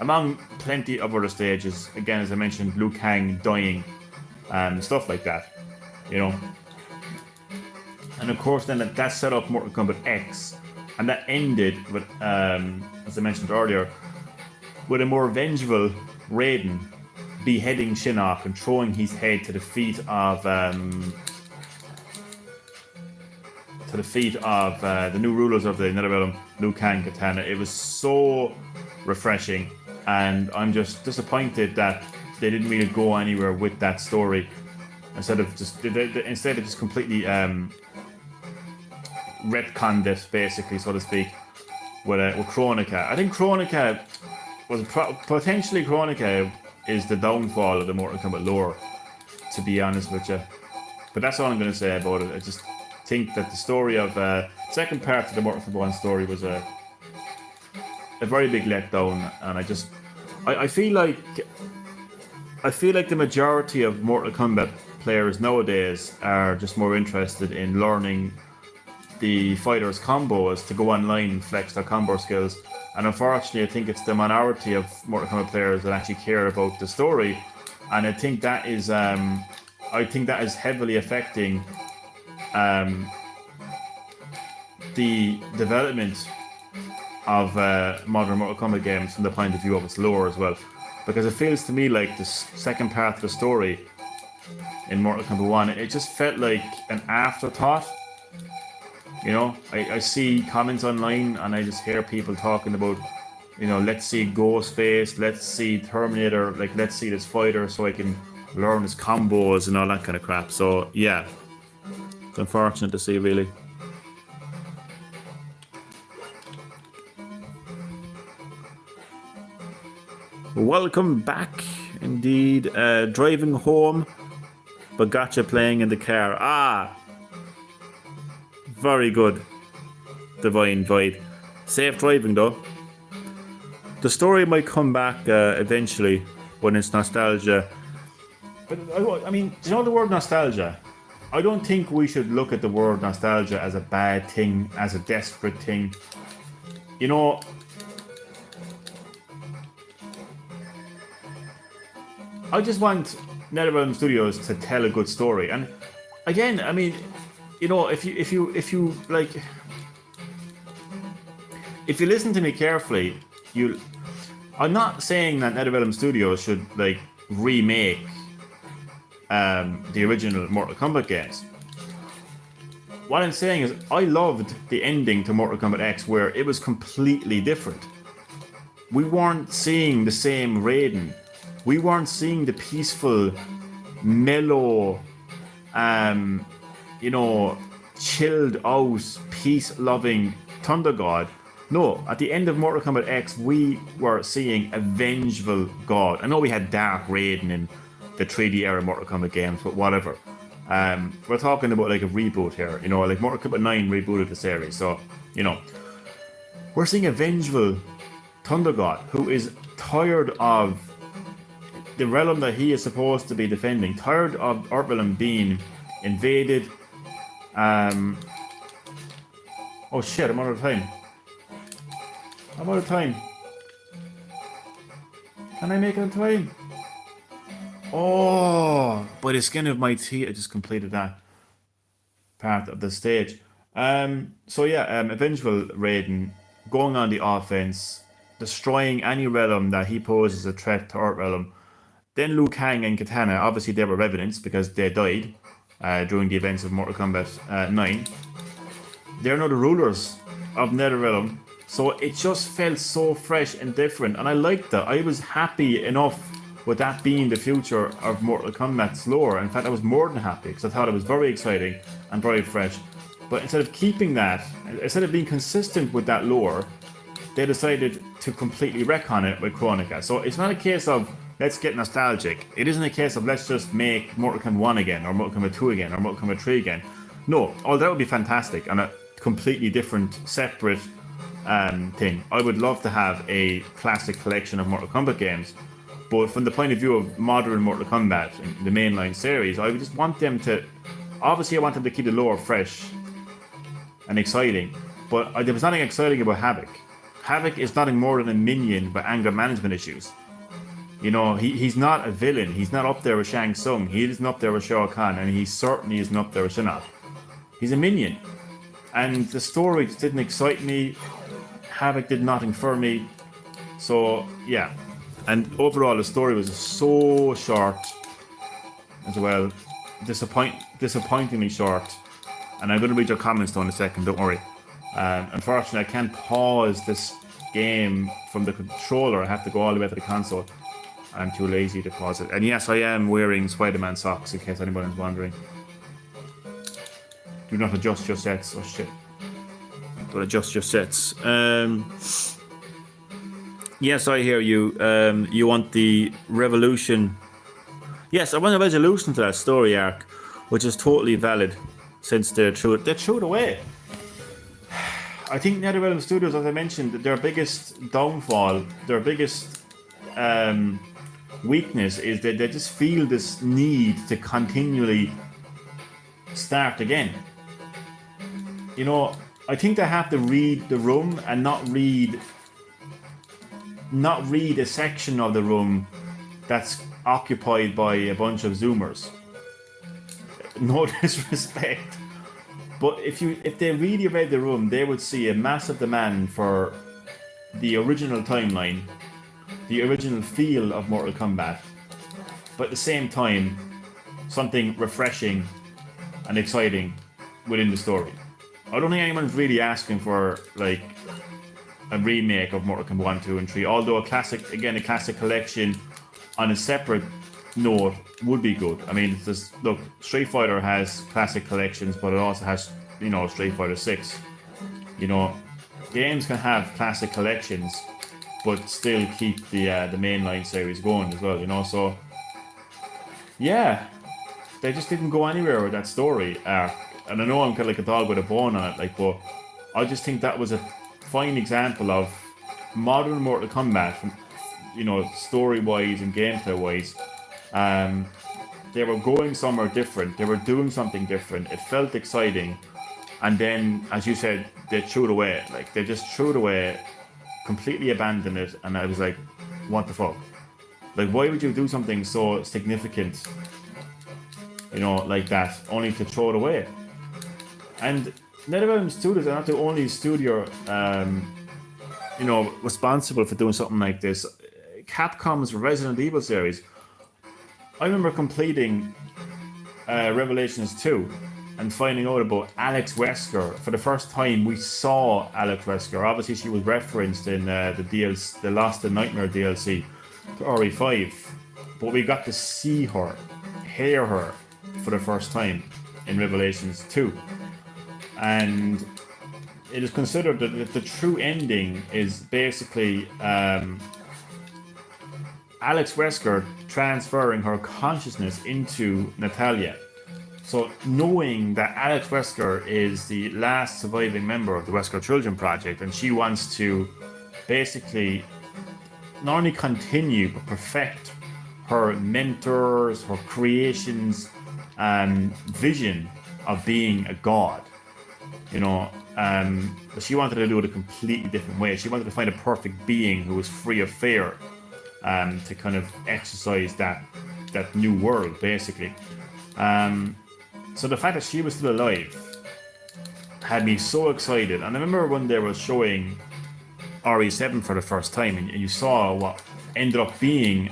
among plenty of other stages. Again, as I mentioned, Liu Kang dying, stuff like that, you know. And of course, then that set up Mortal Kombat X, and that ended with, as I mentioned earlier, with a more vengeful Raiden beheading Shinnok and throwing his head to the feet of the new rulers of the Netherrealm, Liu Kang, Kitana. It was so refreshing, and I'm just disappointed that they didn't really go anywhere with that story. Instead of just completely retconned it, basically, so to speak, with Kronika. I think Kronika is the downfall of the Mortal Kombat lore, to be honest with you. But that's all I'm going to say about it. I just think that the story of second part of the Mortal Kombat 1 story was a very big letdown, and I feel like the majority of Mortal Kombat players nowadays are just more interested in learning the fighters' combos to go online and flex their combo skills. And unfortunately, I think it's the minority of Mortal Kombat players that actually care about the story. And I think that is I think that is heavily affecting the development of modern Mortal Kombat games from the point of view of its lore as well. Because it feels to me like the second part of the story in Mortal Kombat 1, it just felt like an afterthought. You know, I see comments online and I just hear people talking about, you know, let's see Ghostface, let's see Terminator, like let's see this fighter so I can learn his combos and all that kind of crap. So yeah, it's unfortunate to see, really. Welcome back, indeed. Driving home, but gotcha playing in the car. Ah, very good. Divine Void. Safe driving though. The story might come back eventually when it's nostalgia. But I mean, do you know the word nostalgia? I don't think we should look at the word nostalgia as a bad thing, as a desperate thing. You know, I just want NetherRealm Studios to tell a good story. And again, I mean, you know, if you like, if you listen to me carefully, I'm not saying that NetherRealm Studios should like remake the original Mortal Kombat games. What I'm saying is, I loved the ending to Mortal Kombat X, where it was completely different. We weren't seeing the same Raiden. We weren't seeing the peaceful, mellow, you know, chilled out, peace-loving Thunder God. No, at the end of Mortal Kombat X, we were seeing a vengeful God. I know we had Dark Raiden in the 3D era Mortal Kombat games, but whatever. We're talking about like a reboot here, you know, like Mortal Kombat 9 rebooted the series. So, you know, we're seeing a vengeful Thunder God who is tired of the realm that he is supposed to be defending, tired of Earthrealm being invaded. Oh shit, I'm out of time. I'm out of time. Can I make it on time? Oh, by the skin of my teeth, I just completed that part of the stage. So yeah, Vengeful Raiden going on the offense, destroying any realm that he poses a threat to Earthrealm. Then Liu Kang and Katana, obviously they were Revenants because they died during the events of Mortal Kombat 9. They're now the rulers of NetherRealm, so it just felt so fresh and different, and I liked that. I was happy enough with that being the future of Mortal Kombat's lore. In fact, I was more than happy because I thought it was very exciting and very fresh. But instead of keeping that, instead of being consistent with that lore, they decided to completely retcon it with Chronica. So it's not a case of let's get nostalgic. It isn't a case of let's just make Mortal Kombat 1 again, or Mortal Kombat 2 again, or Mortal Kombat 3 again. No, that would be fantastic and a completely different, separate thing. I would love to have a classic collection of Mortal Kombat games, but from the point of view of modern Mortal Kombat, the mainline series, I would just want them to... Obviously, I want them to keep the lore fresh and exciting, but there was nothing exciting about Havik. Havik is nothing more than a minion with anger management issues. You know, he's not a villain. He's not up there with Shang Tsung. He isn't up there with Shao Kahn, and he certainly isn't up there with Shinnok. He's a minion. And the story just didn't excite me. Havik did nothing for me. So, yeah. And overall, the story was so short as well. Disappointingly short. And I'm going to read your comments though in a second, don't worry. Unfortunately, I can't pause this game from the controller. I have to go all the way to the console. I'm too lazy to pause it. And yes, I am wearing Spider-Man socks in case anyone is wondering. Do not adjust your sets. Oh shit. Don't adjust your sets. Yes, I hear you. You want the revolution. Yes, I want a resolution to that story arc, which is totally valid since they threw it away. I think NetherRealm Studios, as I mentioned, their biggest downfall, their biggest weakness is that they just feel this need to continually start again. You know, I think they have to read the room and not read a section of the room that's occupied by a bunch of Zoomers. no disrespect, but if they really read the room, they would see a massive demand for the original timeline, the original feel of Mortal Kombat, but at the same time, something refreshing and exciting within the story. I don't think anyone's really asking for like a remake of Mortal Kombat 1, 2, and 3, although a classic collection on a separate note would be good. I mean, look, Street Fighter has classic collections, but it also has, Street Fighter 6. Games can have classic collections, but still keep the mainline series going as well, so yeah, they just didn't go anywhere with that story arc. And I know I'm kind of like a dog with a bone on it, but I just think that was a fine example of modern Mortal Kombat, story-wise and gameplay-wise. They were going somewhere different. They were doing something different. It felt exciting. And then, as you said, they threw it away. Like, they just threw it away, completely abandoned it. And I was like, what the fuck? Like, why would you do something so significant, like that, only to throw it away? And NetherRealm Studios are not the only studio, responsible for doing something like this. Capcom's Resident Evil series. I remember completing Revelations 2 and finding out about Alex Wesker. For the first time, we saw Alex Wesker. Obviously, she was referenced in the Lost in Nightmare DLC to RE5, but we got to see her, hear her for the first time in Revelations 2. And it is considered that the true ending is basically Alex Wesker transferring her consciousness into Natalia. So knowing that Alex Wesker is the last surviving member of the Wesker Children Project, and she wants to basically not only continue but perfect her mentors, her creations, vision of being a god. But she wanted to do it a completely different way. She wanted to find a perfect being who was free of fear, to kind of exercise that new world, basically. So the fact that she was still alive had me so excited. And I remember when they were showing RE7 for the first time, and you saw what ended up being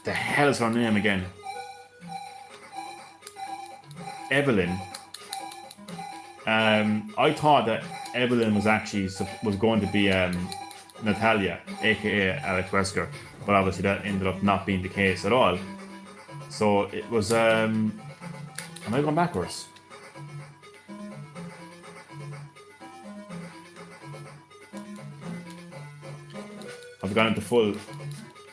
the hell is her name again? Evelyn. I thought that Evelyn was going to be Natalia, aka Alex Wesker, but obviously that ended up not being the case at all. So it was. Am I going backwards? I've gone into full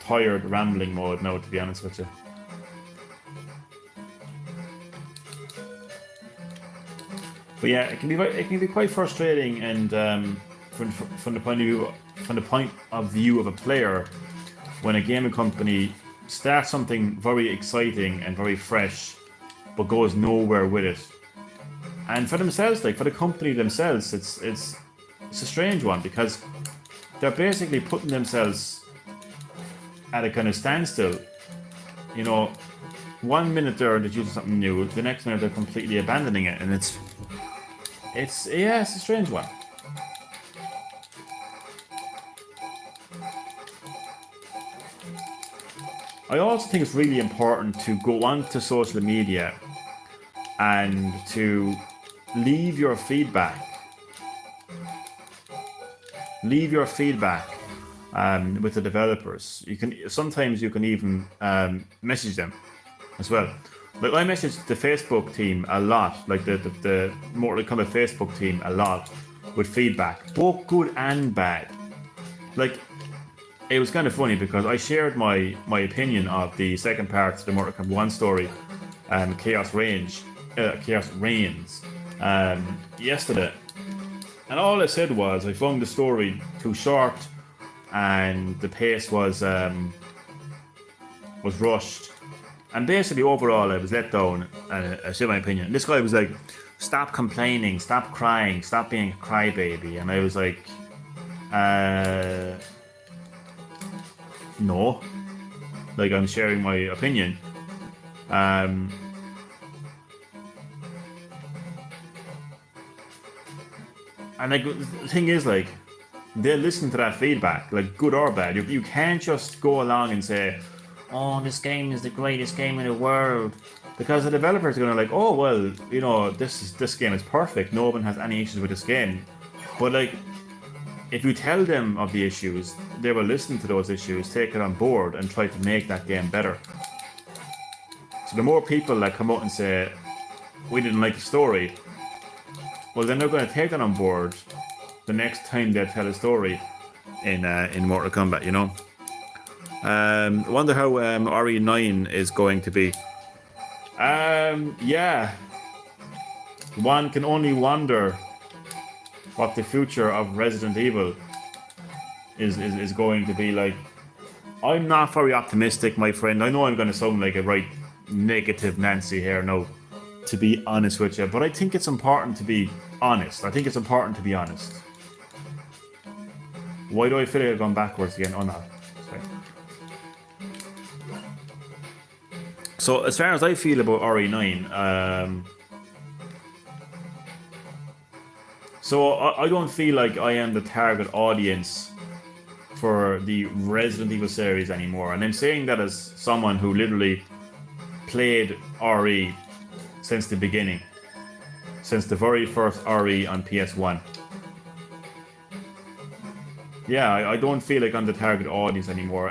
tired rambling mode now, to be honest with you. But yeah, it can be quite frustrating, and from the point of view of a player, when a gaming company starts something very exciting and very fresh, but goes nowhere with it. And for themselves, like for the company themselves, it's a strange one, because they're basically putting themselves at a kind of standstill. 1 minute they're introducing something new, the next minute they're completely abandoning it, and it's a strange one. I also think it's really important to go onto social media and to leave your feedback. With the developers. Sometimes you can even message them as well. Like I messaged the Facebook team a lot, like the Mortal Kombat Facebook team a lot with feedback, both good and bad. Like, it was kind of funny because I shared my opinion of the second part of the Mortal Kombat 1 story, Chaos Reigns, yesterday. And all I said was I found the story too short and the pace was rushed. And basically, overall, I was let down, and I said my opinion. And this guy was like, stop complaining, stop crying, stop being a crybaby. And I was like, No. Like, I'm sharing my opinion. Um, and like the thing is, like, they'll listen to that feedback, like good or bad. You can't just go along and say, "Oh, this game is the greatest game in the world," because the developers are gonna like, "Oh well, this game is perfect. No one has any issues with this game." But like, if you tell them of the issues, they will listen to those issues, take it on board, and try to make that game better. So the more people that come out and say, "We didn't like the story," well, then they're going to take that on board the next time they tell a story in Mortal Kombat. I wonder how RE9 is going to be. Yeah, one can only wonder what the future of Resident Evil is going to be like. I'm not very optimistic, my friend. I know I'm going to sound like a right negative Nancy here now, to be honest with you, but I think it's important to be honest. Why do I feel like I've gone backwards again? Oh no. Sorry. So as far as I feel about RE9, so I don't feel like I am the target audience for the Resident Evil series anymore. And I'm saying that as someone who literally played RE since the beginning. Since the very first RE on PS1. Yeah, I don't feel like I'm the target audience anymore.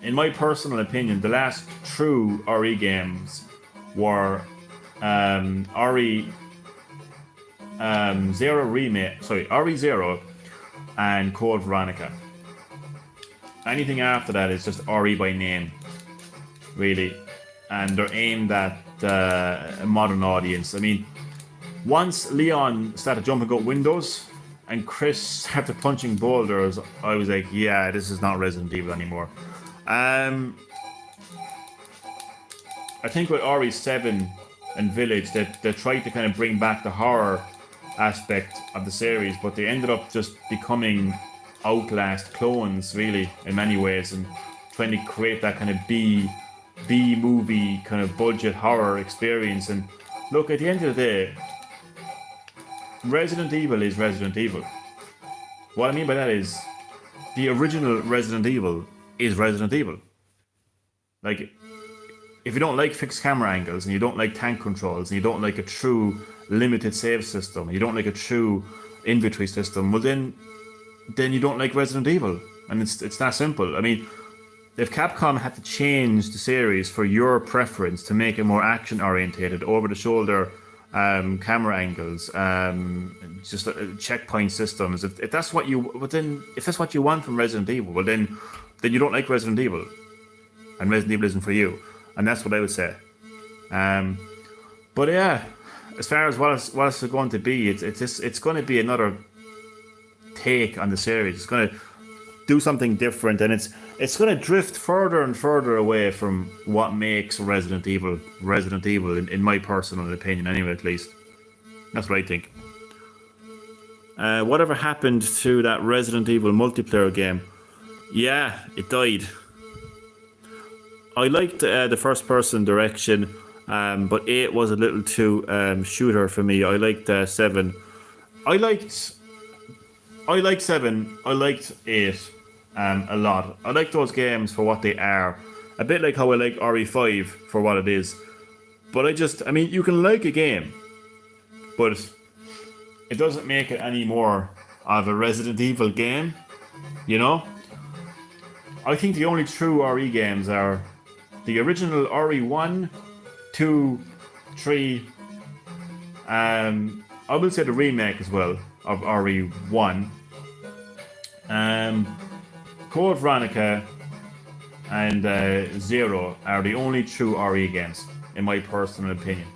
In my personal opinion, the last true RE games were RE Zero Remake, RE Zero and Code Veronica. Anything after that is just RE by name, really, and they're aimed at a modern audience. I mean, once Leon started jumping out windows and Chris started punching boulders, I was like, yeah, this is not Resident Evil anymore. I think with RE7 and Village, that they tried to kind of bring back the horror aspect of the series, but they ended up just becoming Outlast clones, really, in many ways, and trying to create that kind of B movie kind of budget horror experience. And look, at the end of the day, Resident Evil is Resident Evil. What I mean by that is, the original Resident Evil is Resident Evil. Like, if you don't like fixed camera angles, and you don't like tank controls, and you don't like a true limited save system, and you don't like a true inventory system, well then you don't like Resident Evil. And it's that simple. I mean, if Capcom had to change the series for your preference to make it more action orientated, over the shoulder camera angles, just checkpoint systems, if that's what you want from Resident Evil, well then you don't like Resident Evil, and Resident Evil isn't for you. And that's what I would say. But yeah, as far as what it's going to be, it's going to be another take on the series. It's going to do something different, and it's going to drift further and further away from what makes Resident Evil in my personal opinion, anyway. At least that's what I think. Whatever happened to that Resident Evil multiplayer game? Yeah, it died. I liked the first person direction, but 8 was a little too shooter for me. I liked 7. I liked 7. I liked 8 a lot. I like those games for what they are. A bit like how I like RE5 for what it is. But I mean, you can like a game, but it doesn't make it any more of a Resident Evil game, I think the only true RE games are the original RE1, 2, 3. I will say the remake as well of RE1. Code Veronica and Zero are the only true RE games, in my personal opinion.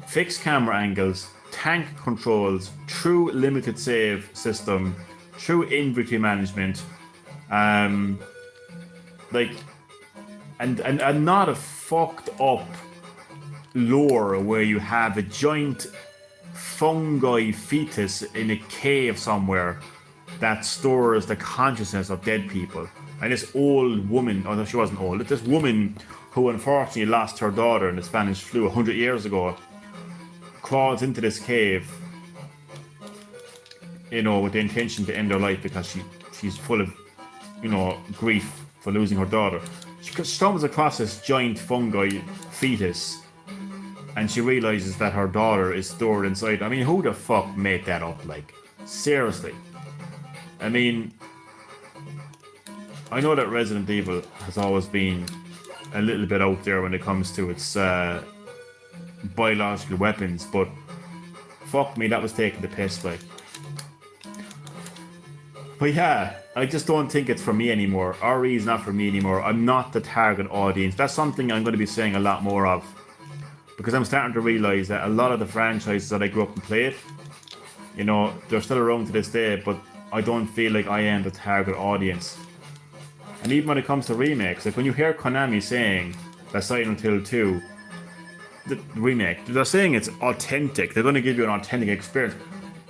Fixed camera angles, tank controls, true limited save system, true inventory management, and not a fucked up lore where you have a giant fungi fetus in a cave somewhere that stores the consciousness of dead people. And this old woman, oh no, she wasn't old, this woman who unfortunately lost her daughter in the Spanish flu 100 years ago, crawls into this cave, you know, with the intention to end her life because she's full of, you know, grief for losing her daughter. She stumbles across this giant fungi fetus, and she realizes that her daughter is stored inside. I mean, who the fuck made that up? Like, seriously. I mean, I know that Resident Evil has always been a little bit out there when it comes to its biological weapons, but fuck me, that was taking the piss, like. But yeah, I just don't think it's for me anymore. RE is not for me anymore. I'm not the target audience. That's something I'm going to be saying a lot more of, because I'm starting to realise that a lot of the franchises that I grew up and played, you know, they're still around to this day, but I don't feel like I am the target audience. And even when it comes to remakes, like when you hear Konami saying that Silent Hill 2, the remake, they're saying it's authentic, they're going to give you an authentic experience,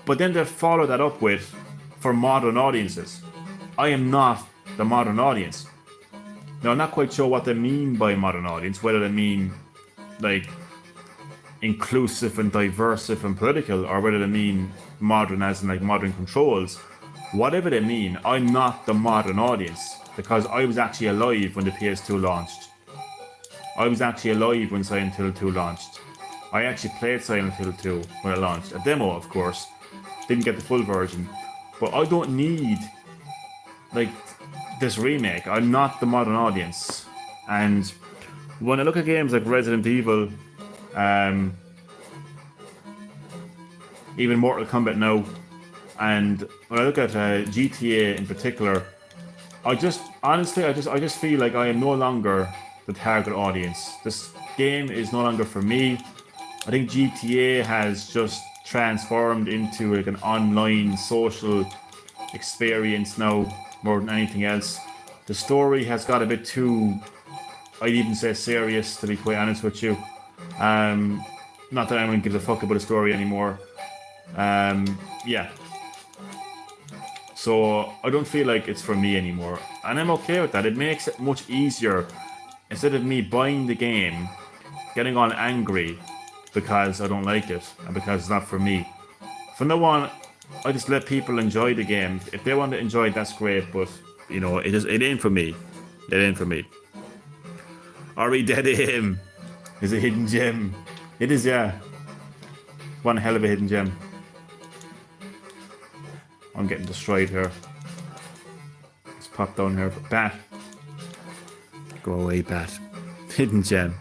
but then they follow that up with, for modern audiences. I am not the modern audience. Now, I'm not quite sure what they mean by modern audience, whether they mean like inclusive and diverse and political, or whether they mean modern as in like modern controls. Whatever they mean, I'm not the modern audience, because I was actually alive when the PS2 launched. I was actually alive when Silent Hill 2 launched. I actually played Silent Hill 2 when it launched. A demo, of course. Didn't get the full version. But I don't need, like, this remake. I'm not the modern audience. And when I look at games like Resident Evil, even Mortal Kombat now, and when I look at GTA in particular, I just feel like I am no longer the target audience. This game is no longer for me. I think GTA has just transformed into like an online social experience now more than anything else. The story has got a bit too, I'd even say, serious, to be quite honest with you. Not that anyone gives a fuck about the story anymore. Yeah. So I don't feel like it's for me anymore, and I'm okay with that. It makes it much easier. Instead of me buying the game, getting all angry because I don't like it and because it's not for me, from now on, I just let people enjoy the game. If they want to enjoy it, that's great, but you know, it ain't for me. It ain't for me. RE Dead Aim is a hidden gem. It is, yeah. One hell of a hidden gem. I'm getting destroyed here. Let's pop down here. Bat. Go away, Bat. Hidden gem.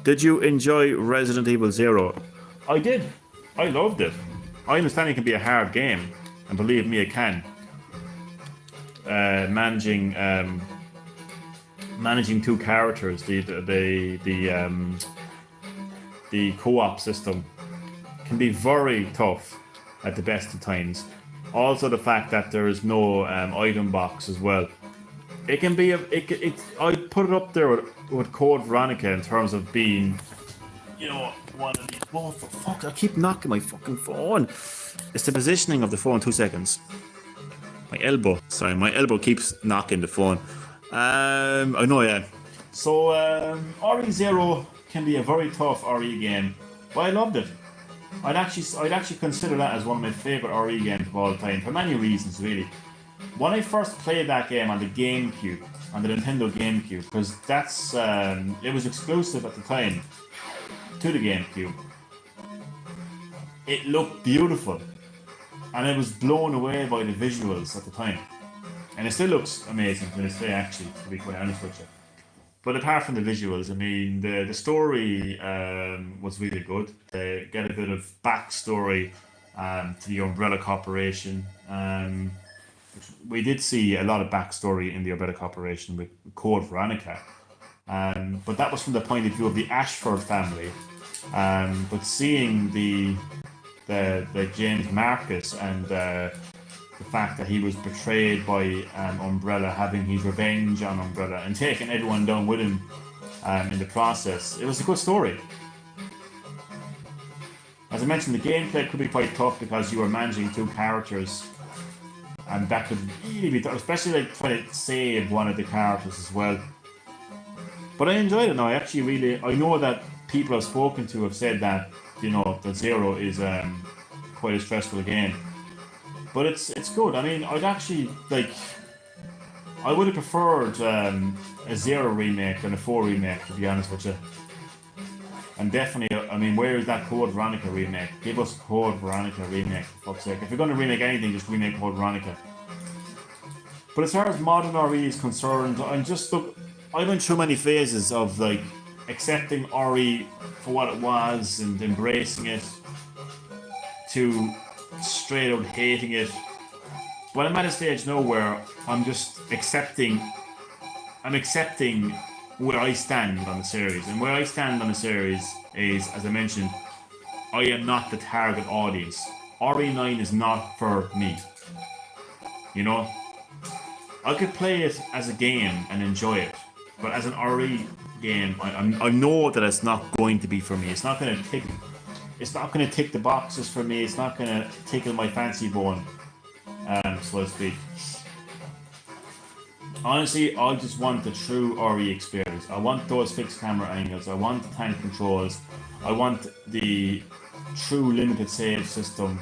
Did you enjoy Resident Evil 0? I did. I loved it. I understand it can be a hard game, and believe me, it can. Managing two characters, the co-op system can be very tough at the best of times. Also, the fact that there is no item box as well. It can be I'd put it up there with Code Veronica in terms of being, you know, one of these. Oh, for fuck! I keep knocking my fucking phone. It's the positioning of the phone. 2 seconds. My elbow keeps knocking the phone. I know, yeah. So RE0 can be a very tough RE game, but I loved it. I'd actually consider that as one of my favourite RE games of all time, for many reasons, really. When I first played that game on the GameCube, on the Nintendo GameCube, because that's it was exclusive at the time to the GameCube. It looked beautiful, and I was blown away by the visuals at the time. And it still looks amazing to this day, actually, to be quite honest with you. But apart from the visuals, I mean, the story was really good. They get a bit of backstory to the Umbrella Corporation. We did see a lot of backstory in the Umbrella Corporation with Code Veronica. But that was from the point of view of the Ashford family. But seeing the James Marcus and the fact that he was betrayed by Umbrella, having his revenge on Umbrella and taking everyone down with him in the process, it was a good story. As I mentioned, the gameplay could be quite tough because you were managing two characters and that could really be, especially like trying to save one of the characters as well. But I enjoyed it now. I actually really, I know that people I've spoken to have said that, that Zero is quite a stressful game. But it's good. I mean, I'd actually, like, I would have preferred a Zero remake than a 4 remake, to be honest with you. And definitely, I mean, where is that Code Veronica remake? Give us Code Veronica remake, for fuck's sake. If you're going to remake anything, just remake Code Veronica. But as far as modern RE is concerned, I went through many phases of like accepting RE for what it was and embracing it to straight out hating it. But I'm at a stage now where I'm just accepting where I stand on the series. And where I stand on the series is, as I mentioned, I am not the target audience. RE9 is not for me. You know? I could play it as a game and enjoy it. But as an RE game, I know that it's not going to be for me. It's not going to tick the boxes for me. It's not going to tickle my fancy bone, so to speak. Honestly, I just want the true RE experience. I want those fixed camera angles. I want the tank controls. I want the true limited save system.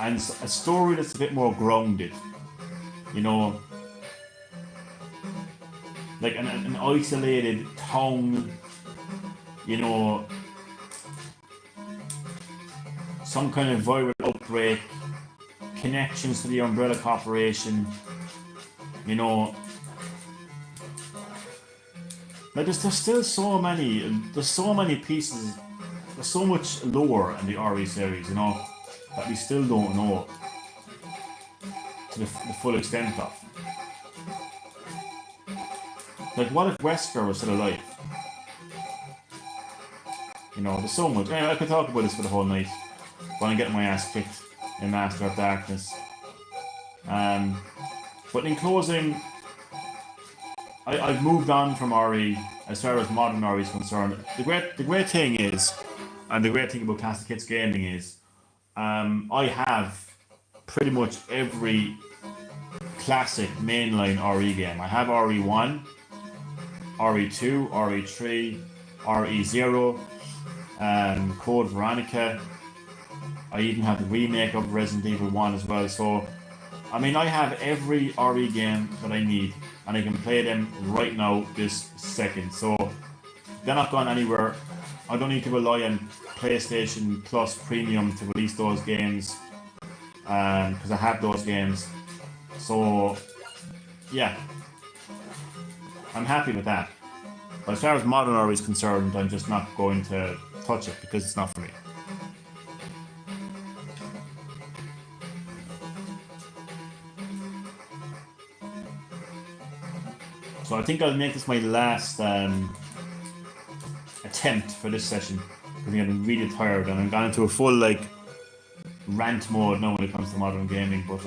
And a story that's a bit more grounded. You know, like an isolated town, some kind of viral outbreak, connections to the Umbrella Corporation, like there's still there's so many pieces, there's so much lore in the RE series, that we still don't know to the full extent of. Like, what if Wesker was still alive? There's so much. Anyway, I could talk about this for the whole night, but I'm getting my ass kicked in Master of Darkness. But in closing, I've moved on from RE as far as modern RE is concerned. The great thing is, and the great thing about Classic Hits Gaming is, I have pretty much every classic mainline RE game. I have RE1, RE2, RE3, RE0, Code Veronica. I even have the remake of Resident Evil 1 as well. So, I mean, I have every RE game that I need, and I can play them right now, this second. So, they're not going anywhere. I don't need to rely on PlayStation Plus Premium to release those games, because I have those games. So, yeah, I'm happy with that. But as far as modern RE is concerned, I'm just not going to touch it because it's not for me. So I think I'll make this my last attempt for this session. I think I'm really tired and I'm gone into a full rant mode now when it comes to modern gaming. But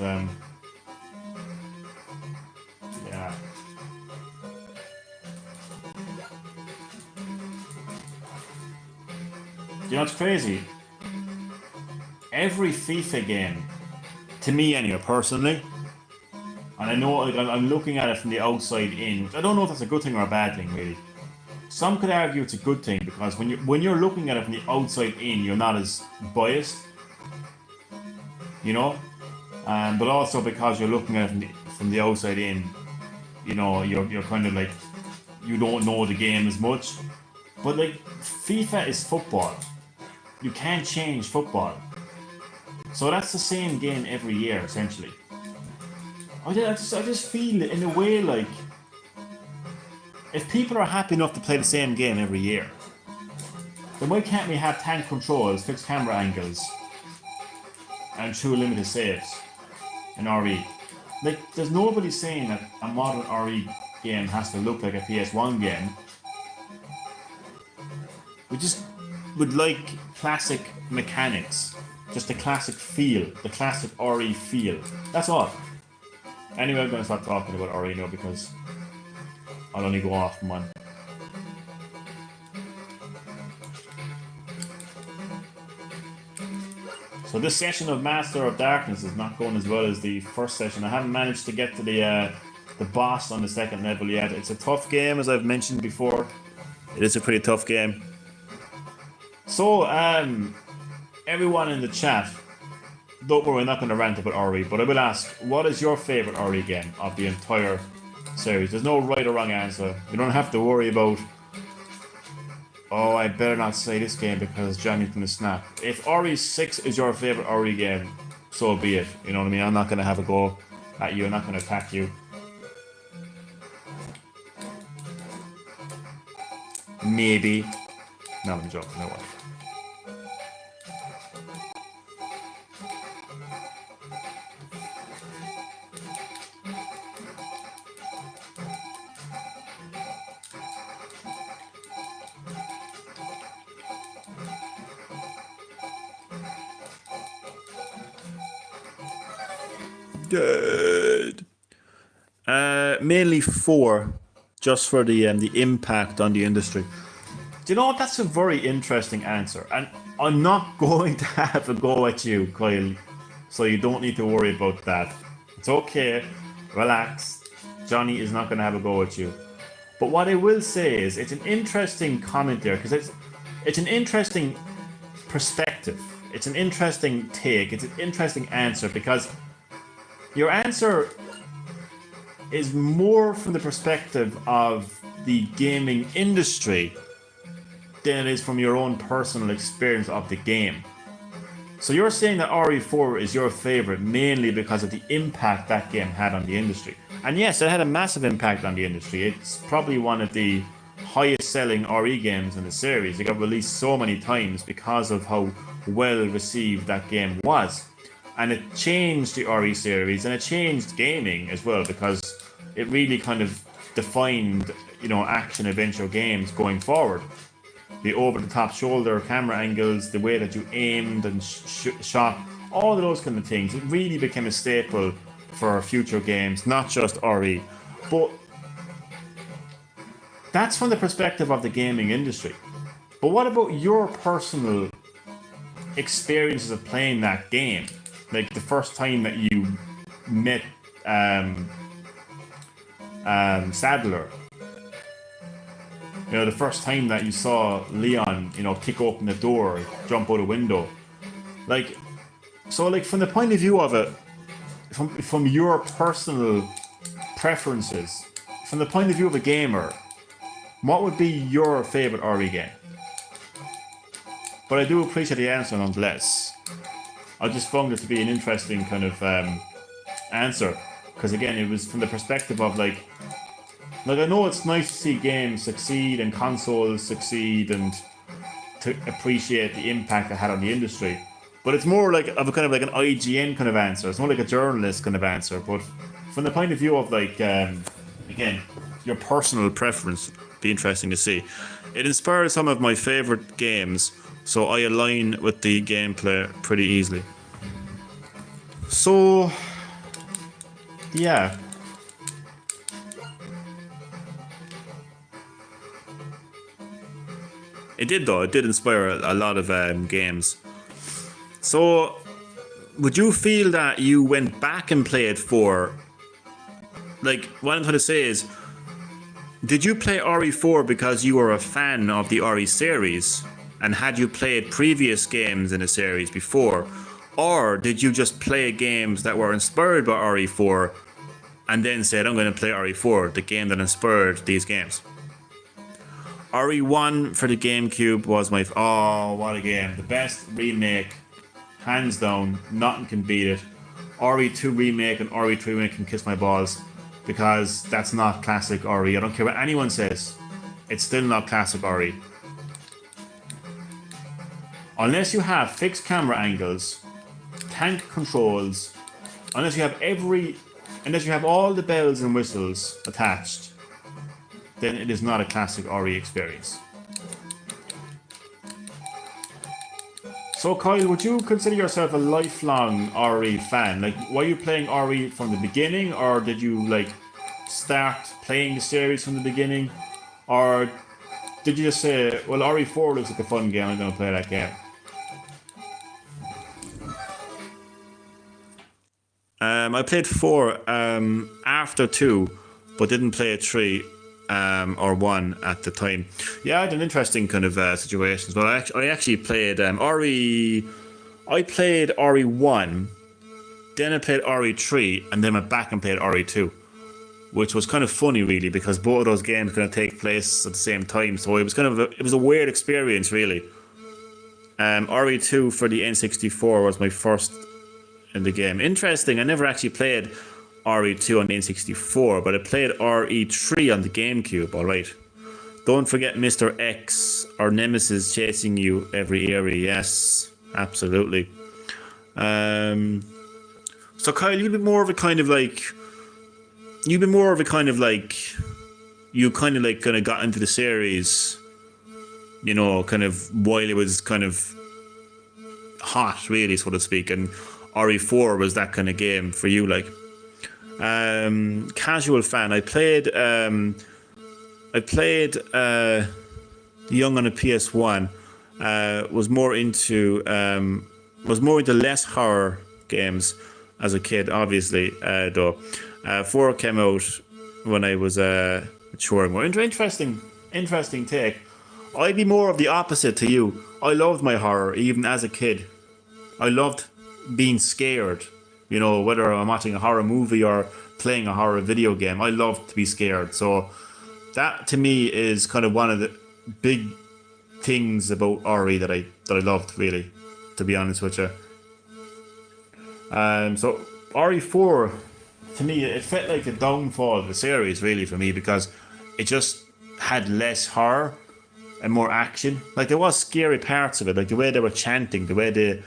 yeah. You know, it's crazy. Every FIFA game, to me anyway, personally, and I know I'm looking at it from the outside in. I don't know if that's a good thing or a bad thing, really. Some could argue it's a good thing because when you're looking at it from the outside in, you're not as biased, but also because you're looking at it from the outside in, you're kind of like, you don't know the game as much. But FIFA is football. You can't change football. So that's the same game every year, essentially. I just feel in a way like, if people are happy enough to play the same game every year, then why can't we have tank controls, fixed camera angles, and true limited saves in RE? There's nobody saying that a modern RE game has to look like a PS1 game. We just would like classic mechanics, just the classic feel, the classic RE feel. That's all. Anyway, I'm going to stop talking about RE now because I'll only go off from one. So this session of Master of Darkness is not going as well as the first session. I haven't managed to get to the boss on the second level yet. It's a tough game, as I've mentioned before. It is a pretty tough game. So, everyone in the chat, don't worry, I'm not going to rant about RE, but I will ask, what is your favourite RE game of the entire series? There's no right or wrong answer. You don't have to worry about, oh, I better not say this game because Johnny's going to snap. If RE6 is your favourite RE game, so be it. You know what I mean? I'm not going to have a go at you. I'm not going to attack you. Maybe. No, I'm joking. No way. Good. Mainly 4, just for the impact on the industry. Do you know what? That's a very interesting answer, and I'm not going to have a go at you, Kyle. So you don't need to worry about that. It's okay. Relax. Johnny is not going to have a go at you. But what I will say is, it's an interesting comment there because it's an interesting perspective. It's an interesting take. It's an interesting answer because your answer is more from the perspective of the gaming industry than it is from your own personal experience of the game. So you're saying that RE4 is your favorite mainly because of the impact that game had on the industry. And yes, it had a massive impact on the industry. It's probably one of the highest selling RE games in the series. It got released so many times because of how well received that game was. And it changed the RE series, and it changed gaming as well because it really kind of defined, action adventure games going forward. The over-the-top shoulder camera angles, the way that you aimed and shot, all of those kind of things. It really became a staple for future games, not just RE. But that's from the perspective of the gaming industry. But what about your personal experiences of playing that game? Like the first time that you met Sadler. The first time that you saw Leon, kick open the door, jump out a window. From the point of view of it, from your personal preferences, from the point of view of a gamer, what would be your favorite RE game? But I do appreciate the answer nonetheless. I just found it to be an interesting kind of answer. Because again, it was from the perspective of I know it's nice to see games succeed and consoles succeed and to appreciate the impact it had on the industry. But it's more like of a kind of like an IGN kind of answer. It's more like a journalist kind of answer. But from the point of view of again, your personal preference, be interesting to see. It inspired some of my favorite games, so I align with the gameplay pretty easily. So, yeah. It did though. It did inspire a lot of games. So, would you feel that you went back and played for? What I'm trying to say is, did you play RE4 because you were a fan of the RE series, and had you played previous games in the series before, or did you just play games that were inspired by RE4, and then said, "I'm going to play RE4, the game that inspired these games"? RE1 for the GameCube was what a game. The best remake, hands down, nothing can beat it. RE2 remake and RE3 remake can kiss my balls, because that's not classic RE. I don't care what anyone says, it's still not classic RE. Unless you have fixed camera angles, tank controls, unless you have all the bells and whistles attached, then it is not a classic RE experience. So Kyle, would you consider yourself a lifelong RE fan? Were you playing RE from the beginning, or did you start playing the series from the beginning? Or did you just say, well, RE4 looks like a fun game, I'm going to play that game? I played 4 after 2, but didn't play 3 or 1 at the time. Yeah, I had an interesting kind of situation. Well, I actually played RE. I played RE1, then I played RE3, and then went back and played RE2, which was kind of funny, really, because both of those games kind of take place at the same time. So it was kind of it was a weird experience, really. RE2 for the N64 was my first in the game. Interesting, I never actually played RE2 on the N64, but I played RE3 on the GameCube, alright. Don't forget Mr. X or Nemesis chasing you every area. Yes, absolutely. So Kyle, you've been more of a kind of like... You kind of got into the series, you know, kind of while it was kind of hot, really, so to speak, and RE4 was that kind of game for you, like. Casual fan. I played Young on a PS1. Was more into less horror games as a kid, obviously, though. 4 came out when I was mature. More interesting take. I'd be more of the opposite to you. I loved my horror even as a kid. I loved being scared. You know, whether I'm watching a horror movie or playing a horror video game, I loved to be scared. So that to me is kind of one of the big things about RE that I loved, really, to be honest with you. So RE4, to me, it felt like a downfall of the series, really, for me, because it just had less horror and more action. Like, there was scary parts of it, like the way they were chanting, the way the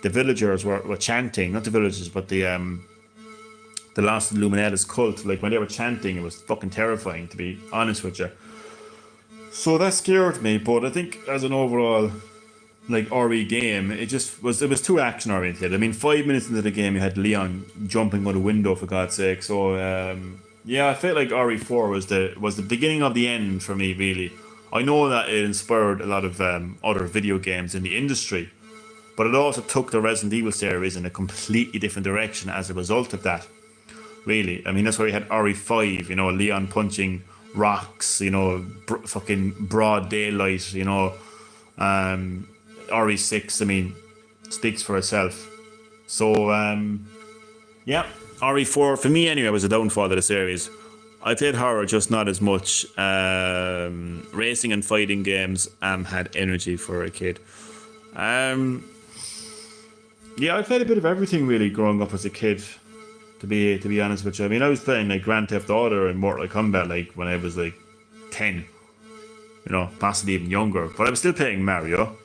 villagers were chanting, not the villagers, but the Lost Illuminatus cult. Like, when they were chanting, it was fucking terrifying, to be honest with you. So that scared me, but I think as an overall, like, RE game, it was too action oriented. I mean, 5 minutes into the game, you had Leon jumping out a window, for God's sake. So yeah, I felt like RE4 was the beginning of the end for me, really. I know that it inspired a lot of other video games in the industry, but it also took the Resident Evil series in a completely different direction as a result of that, really. I mean, that's why we had RE5, you know, Leon punching rocks, you know, fucking broad daylight, you know. RE6, I mean, speaks for itself. So, yeah, RE4, for me anyway, was a downfall of the series. I played horror, just not as much. Racing and fighting games had energy for a kid. Yeah, I played a bit of everything, really, growing up as a kid, to be honest with you. I mean, I was playing like Grand Theft Auto and Mortal Kombat like when I was like 10, you know, possibly even younger. But I was still playing Mario.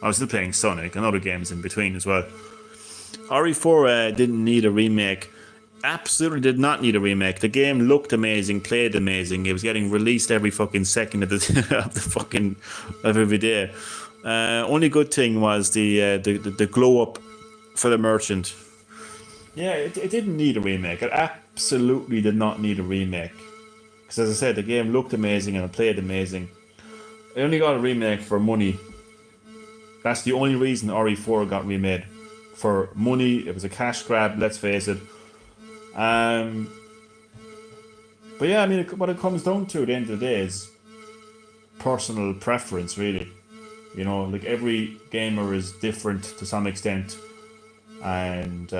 I was still playing Sonic and other games in between as well. RE4 didn't need a remake. Absolutely did not need a remake. The game looked amazing, played amazing. It was getting released every fucking second of every day. Only good thing was the glow up for the merchant. Yeah, it didn't need a remake. It absolutely did not need a remake. Because as I said, the game looked amazing and it played amazing. I only got a remake for money. That's the only reason RE4 got remade. For money, it was a cash grab, let's face it. But yeah, I mean, what it comes down to at the end of the day is personal preference, really. You know, like, every gamer is different to some extent. And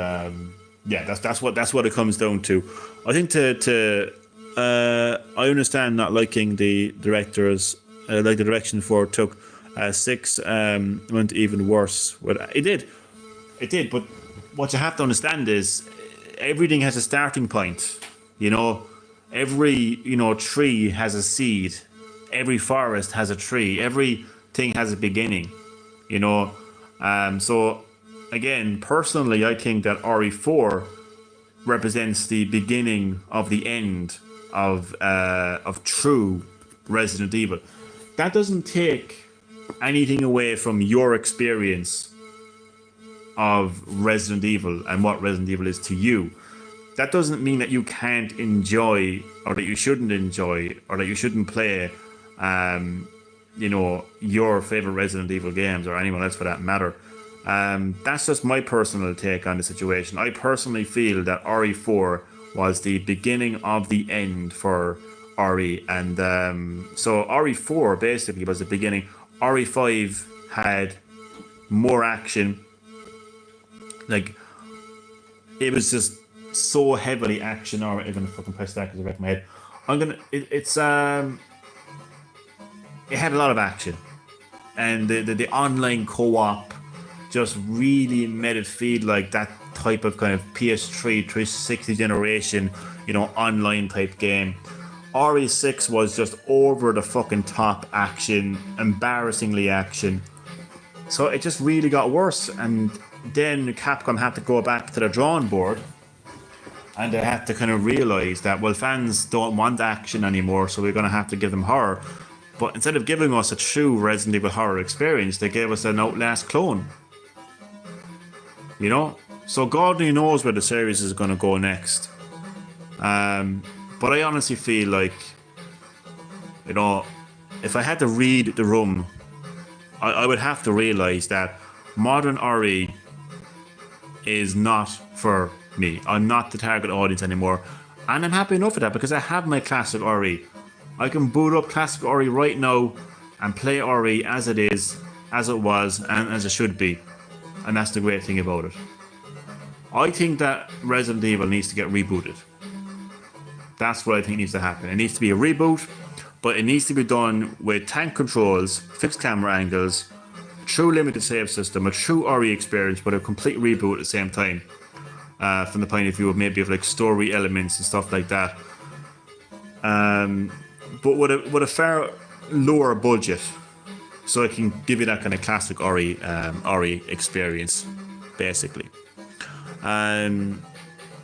yeah, that's what it comes down to. I think I understand not liking the directors, like the direction 4 took. 6 went even worse. It did. But what you have to understand is everything has a starting point. You know, every tree has a seed. Every forest has a tree. Everything has a beginning. You know, so again, personally, I think that RE4 represents the beginning of the end of true Resident Evil. That doesn't take anything away from your experience of Resident Evil and what Resident Evil is to you. That doesn't mean that you can't enjoy, or that you shouldn't enjoy, or that you shouldn't play your favorite Resident Evil games, or anyone else for that matter. That's just my personal take on the situation. I personally feel that RE4 was the beginning of the end for RE, and so RE4 basically was the beginning. RE5 had more action, like it was just so heavily action. Or I'm gonna fucking press that because I wrecked my head. It had a lot of action, and the online co-op just really made it feel like that type of kind of PS3 360 generation, online type game. RE6 was just over the fucking top action, embarrassingly action. So it just really got worse, and then Capcom had to go back to the drawing board, and they had to kind of realise that, well, fans don't want action anymore, so we're going to have to give them horror. But instead of giving us a true Resident Evil horror experience, they gave us an Outlast clone. So God only knows where the series is going to go next. But I honestly feel like, if I had to read the room, I would have to realise that modern RE is not for me. I'm not the target audience anymore. And I'm happy enough with that because I have my classic RE. I can boot up classic RE right now and play RE as it is, as it was, and as it should be. And that's the great thing about it. I think that Resident Evil needs to get rebooted. That's what I think needs to happen. It needs to be a reboot, but it needs to be done with tank controls, fixed camera angles, true limited save system, a true RE experience, but a complete reboot at the same time. From the point of view of maybe of like story elements and stuff like that. But with a far lower budget, so it can give you that kind of classic RE experience, basically.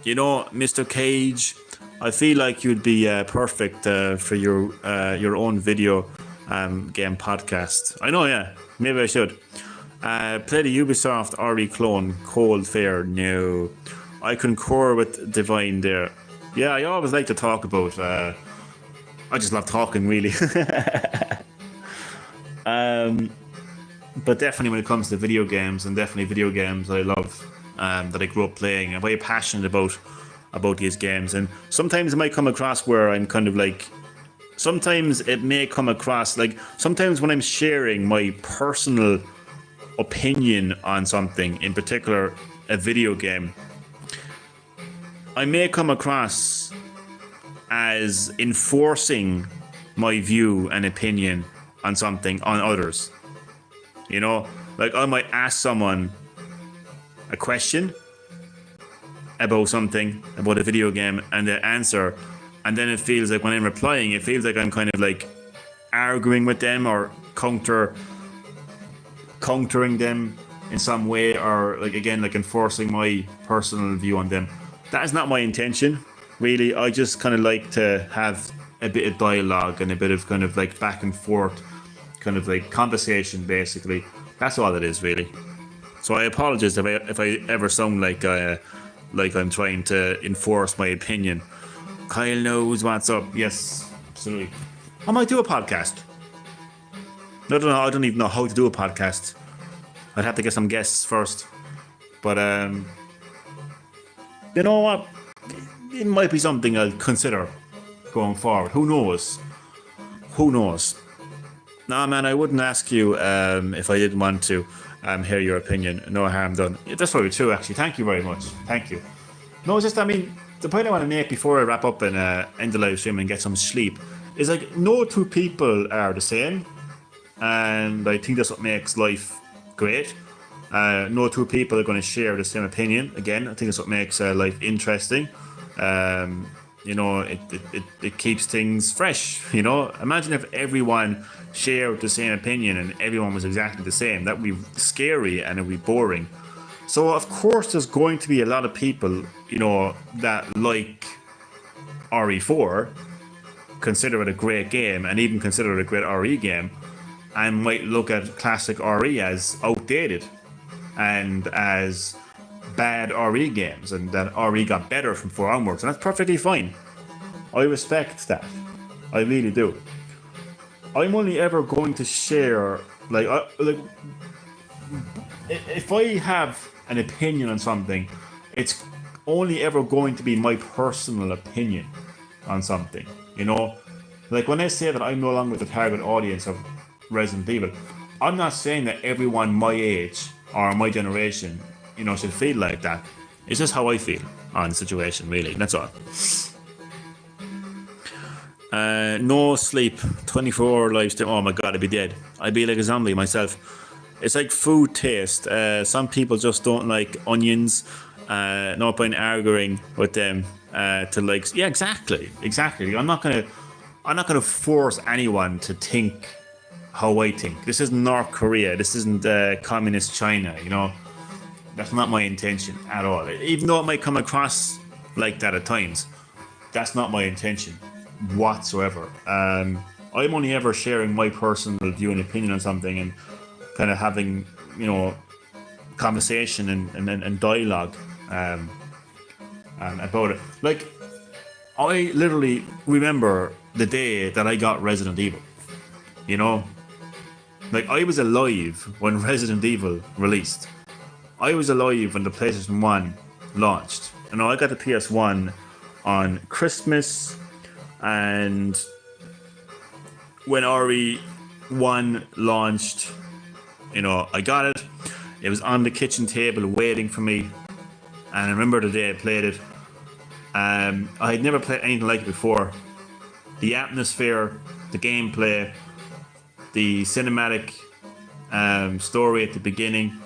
Mr. Cage, I feel like you'd be perfect for your own video game podcast. I know, yeah. Maybe I should. Play the Ubisoft RE clone, Cold Fair. No. I concur with Divine there. Yeah, I always like to talk about... I just love talking, really. But definitely when it comes to video games, and definitely video games I love, that I grew up playing, I'm very passionate about these games. And sometimes it might come across where I'm kind of like... Sometimes it may come across like... Sometimes when I'm sharing my personal opinion on something, in particular a video game, I may come across as enforcing my view and opinion on something on others. Like I might ask someone a question about something, about a video game, and they answer, and then it feels like when I'm replying, it feels like I'm kind of like arguing with them or countering them in some way, or like enforcing my personal view on them. That is not my intention, really. I just kind of like to have a bit of dialogue and a bit of kind of like back and forth, kind of like conversation, basically. That's all it is, really. So I apologize if I ever sound like I'm trying to enforce my opinion. Kyle knows what's up. Yes, absolutely. I might do a podcast. I don't even know how to do a podcast. I'd have to get some guests first. But you know what? It might be something I'll consider going forward. Who knows? Nah, man, I wouldn't ask you if I didn't want to hear your opinion. No harm done. Yeah, that's probably true, actually. Thank you very much. Thank you. No, it's just, the point I want to make before I wrap up and end the live stream and get some sleep is like no two people are the same. And I think that's what makes life great. No two people are going to share the same opinion. Again, I think that's what makes life interesting. It keeps things fresh. Imagine if everyone shared the same opinion and everyone was exactly the same. That would be scary and it would be boring. So of course there's going to be a lot of people, that like RE4, consider it a great game, and even consider it a great RE game, and might look at classic RE as outdated and as bad RE games, and that RE got better from 4 onwards, and that's perfectly fine. I respect that. I really do. I'm only ever going to share if I have an opinion on something, it's only ever going to be my personal opinion on something. You know, like when I say that I'm no longer the target audience of Resident Evil, I'm not saying that everyone my age or my generation, you know, should feel like that. It's just how I feel on the situation, really. That's all. No sleep, 24-hour live stream. Oh my god, I'd be dead. I'd be like a zombie myself. It's like food taste. Some people just don't like onions. No point arguing with them to like. Yeah, exactly. I'm not gonna force anyone to think how I think. This isn't North Korea. This isn't communist China. You know, that's not my intention at all. Even though it might come across like that at times, that's not my intention whatsoever. I'm only ever sharing my personal view and opinion on something, and kind of having, you know, conversation and dialogue about it. Like, I literally remember the day that I got Resident Evil. You know, like, I was alive when Resident Evil released. I was alive when the PlayStation 1 launched. You know, I got the PS1 on Christmas, and when RE1 launched, you know, I got it. It was on the kitchen table waiting for me, and I remember the day I played it. I had never played anything like it before. The atmosphere, the gameplay, the cinematic story at the beginning.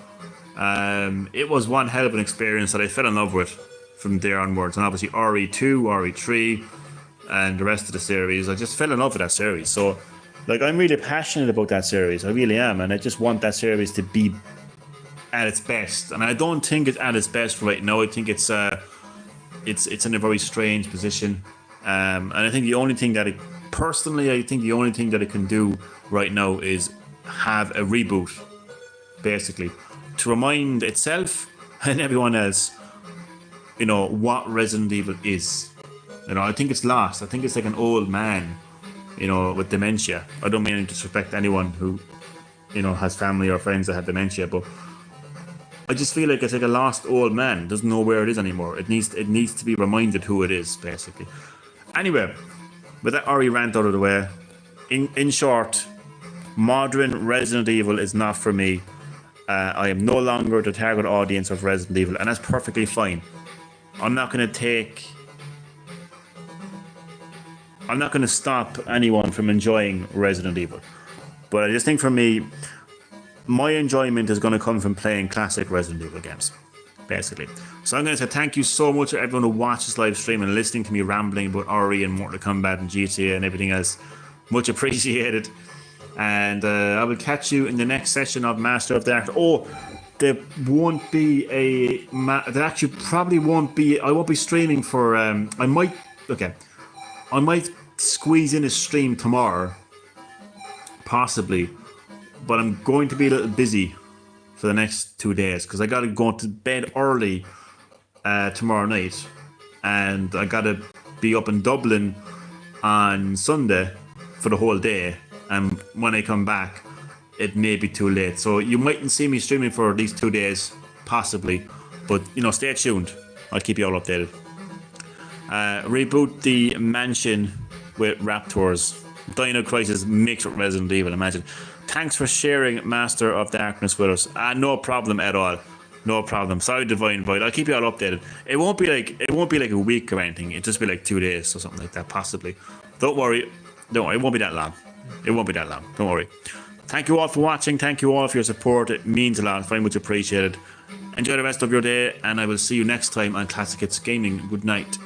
It was one hell of an experience that I fell in love with from there onwards. And obviously RE2, RE3, and the rest of the series. I just fell in love with that series. So, like, I'm really passionate about that series. I really am. And I just want that series to be at its best. And I don't think it's at its best right now. I think it's in a very strange position. And I think the only thing that it can do right now is have a reboot, basically, to remind itself and everyone else, you know, what Resident Evil is. You know, I think it's lost. I think it's like an old man, you know, with dementia. I don't mean to disrespect anyone who, you know, has family or friends that have dementia, but I just feel like it's like a lost old man. Doesn't know where it is anymore. It needs to be reminded who it is, basically. Anyway, with that RE rant out of the way, in short, modern Resident Evil is not for me. I am no longer the target audience of Resident Evil, and that's perfectly fine. I'm not going to stop anyone from enjoying Resident Evil. But I just think for me, my enjoyment is going to come from playing classic Resident Evil games, basically. So I'm going to say thank you so much to everyone who watched this live stream and listening to me rambling about RE and Mortal Kombat and GTA and everything else. Much appreciated. And I will catch you in the next session of Master of the Ark. Oh, there won't be there actually probably won't be. I won't be streaming for. I might squeeze in a stream tomorrow, possibly, but I'm going to be a little busy for the next 2 days because I got to go to bed early tomorrow night, and I got to be up in Dublin on Sunday for the whole day. And when I come back, it may be too late. So you mightn't see me streaming for these 2 days, possibly. But, you know, stay tuned. I'll keep you all updated. Reboot the mansion with Raptors. Dino Crisis mixed with Resident Evil, imagine. Thanks for sharing Master of Darkness with us. No problem at all. No problem. Sorry, Divine Void. I'll keep you all updated. It won't be like a week or anything. It'll just be like 2 days or something like that, possibly. Don't worry. It won't be that long. Don't worry. Thank you all for watching. Thank you all for your support. It means a lot. Very much appreciated. Enjoy the rest of your day, and I will see you next time on Classic Hits Gaming. Good night.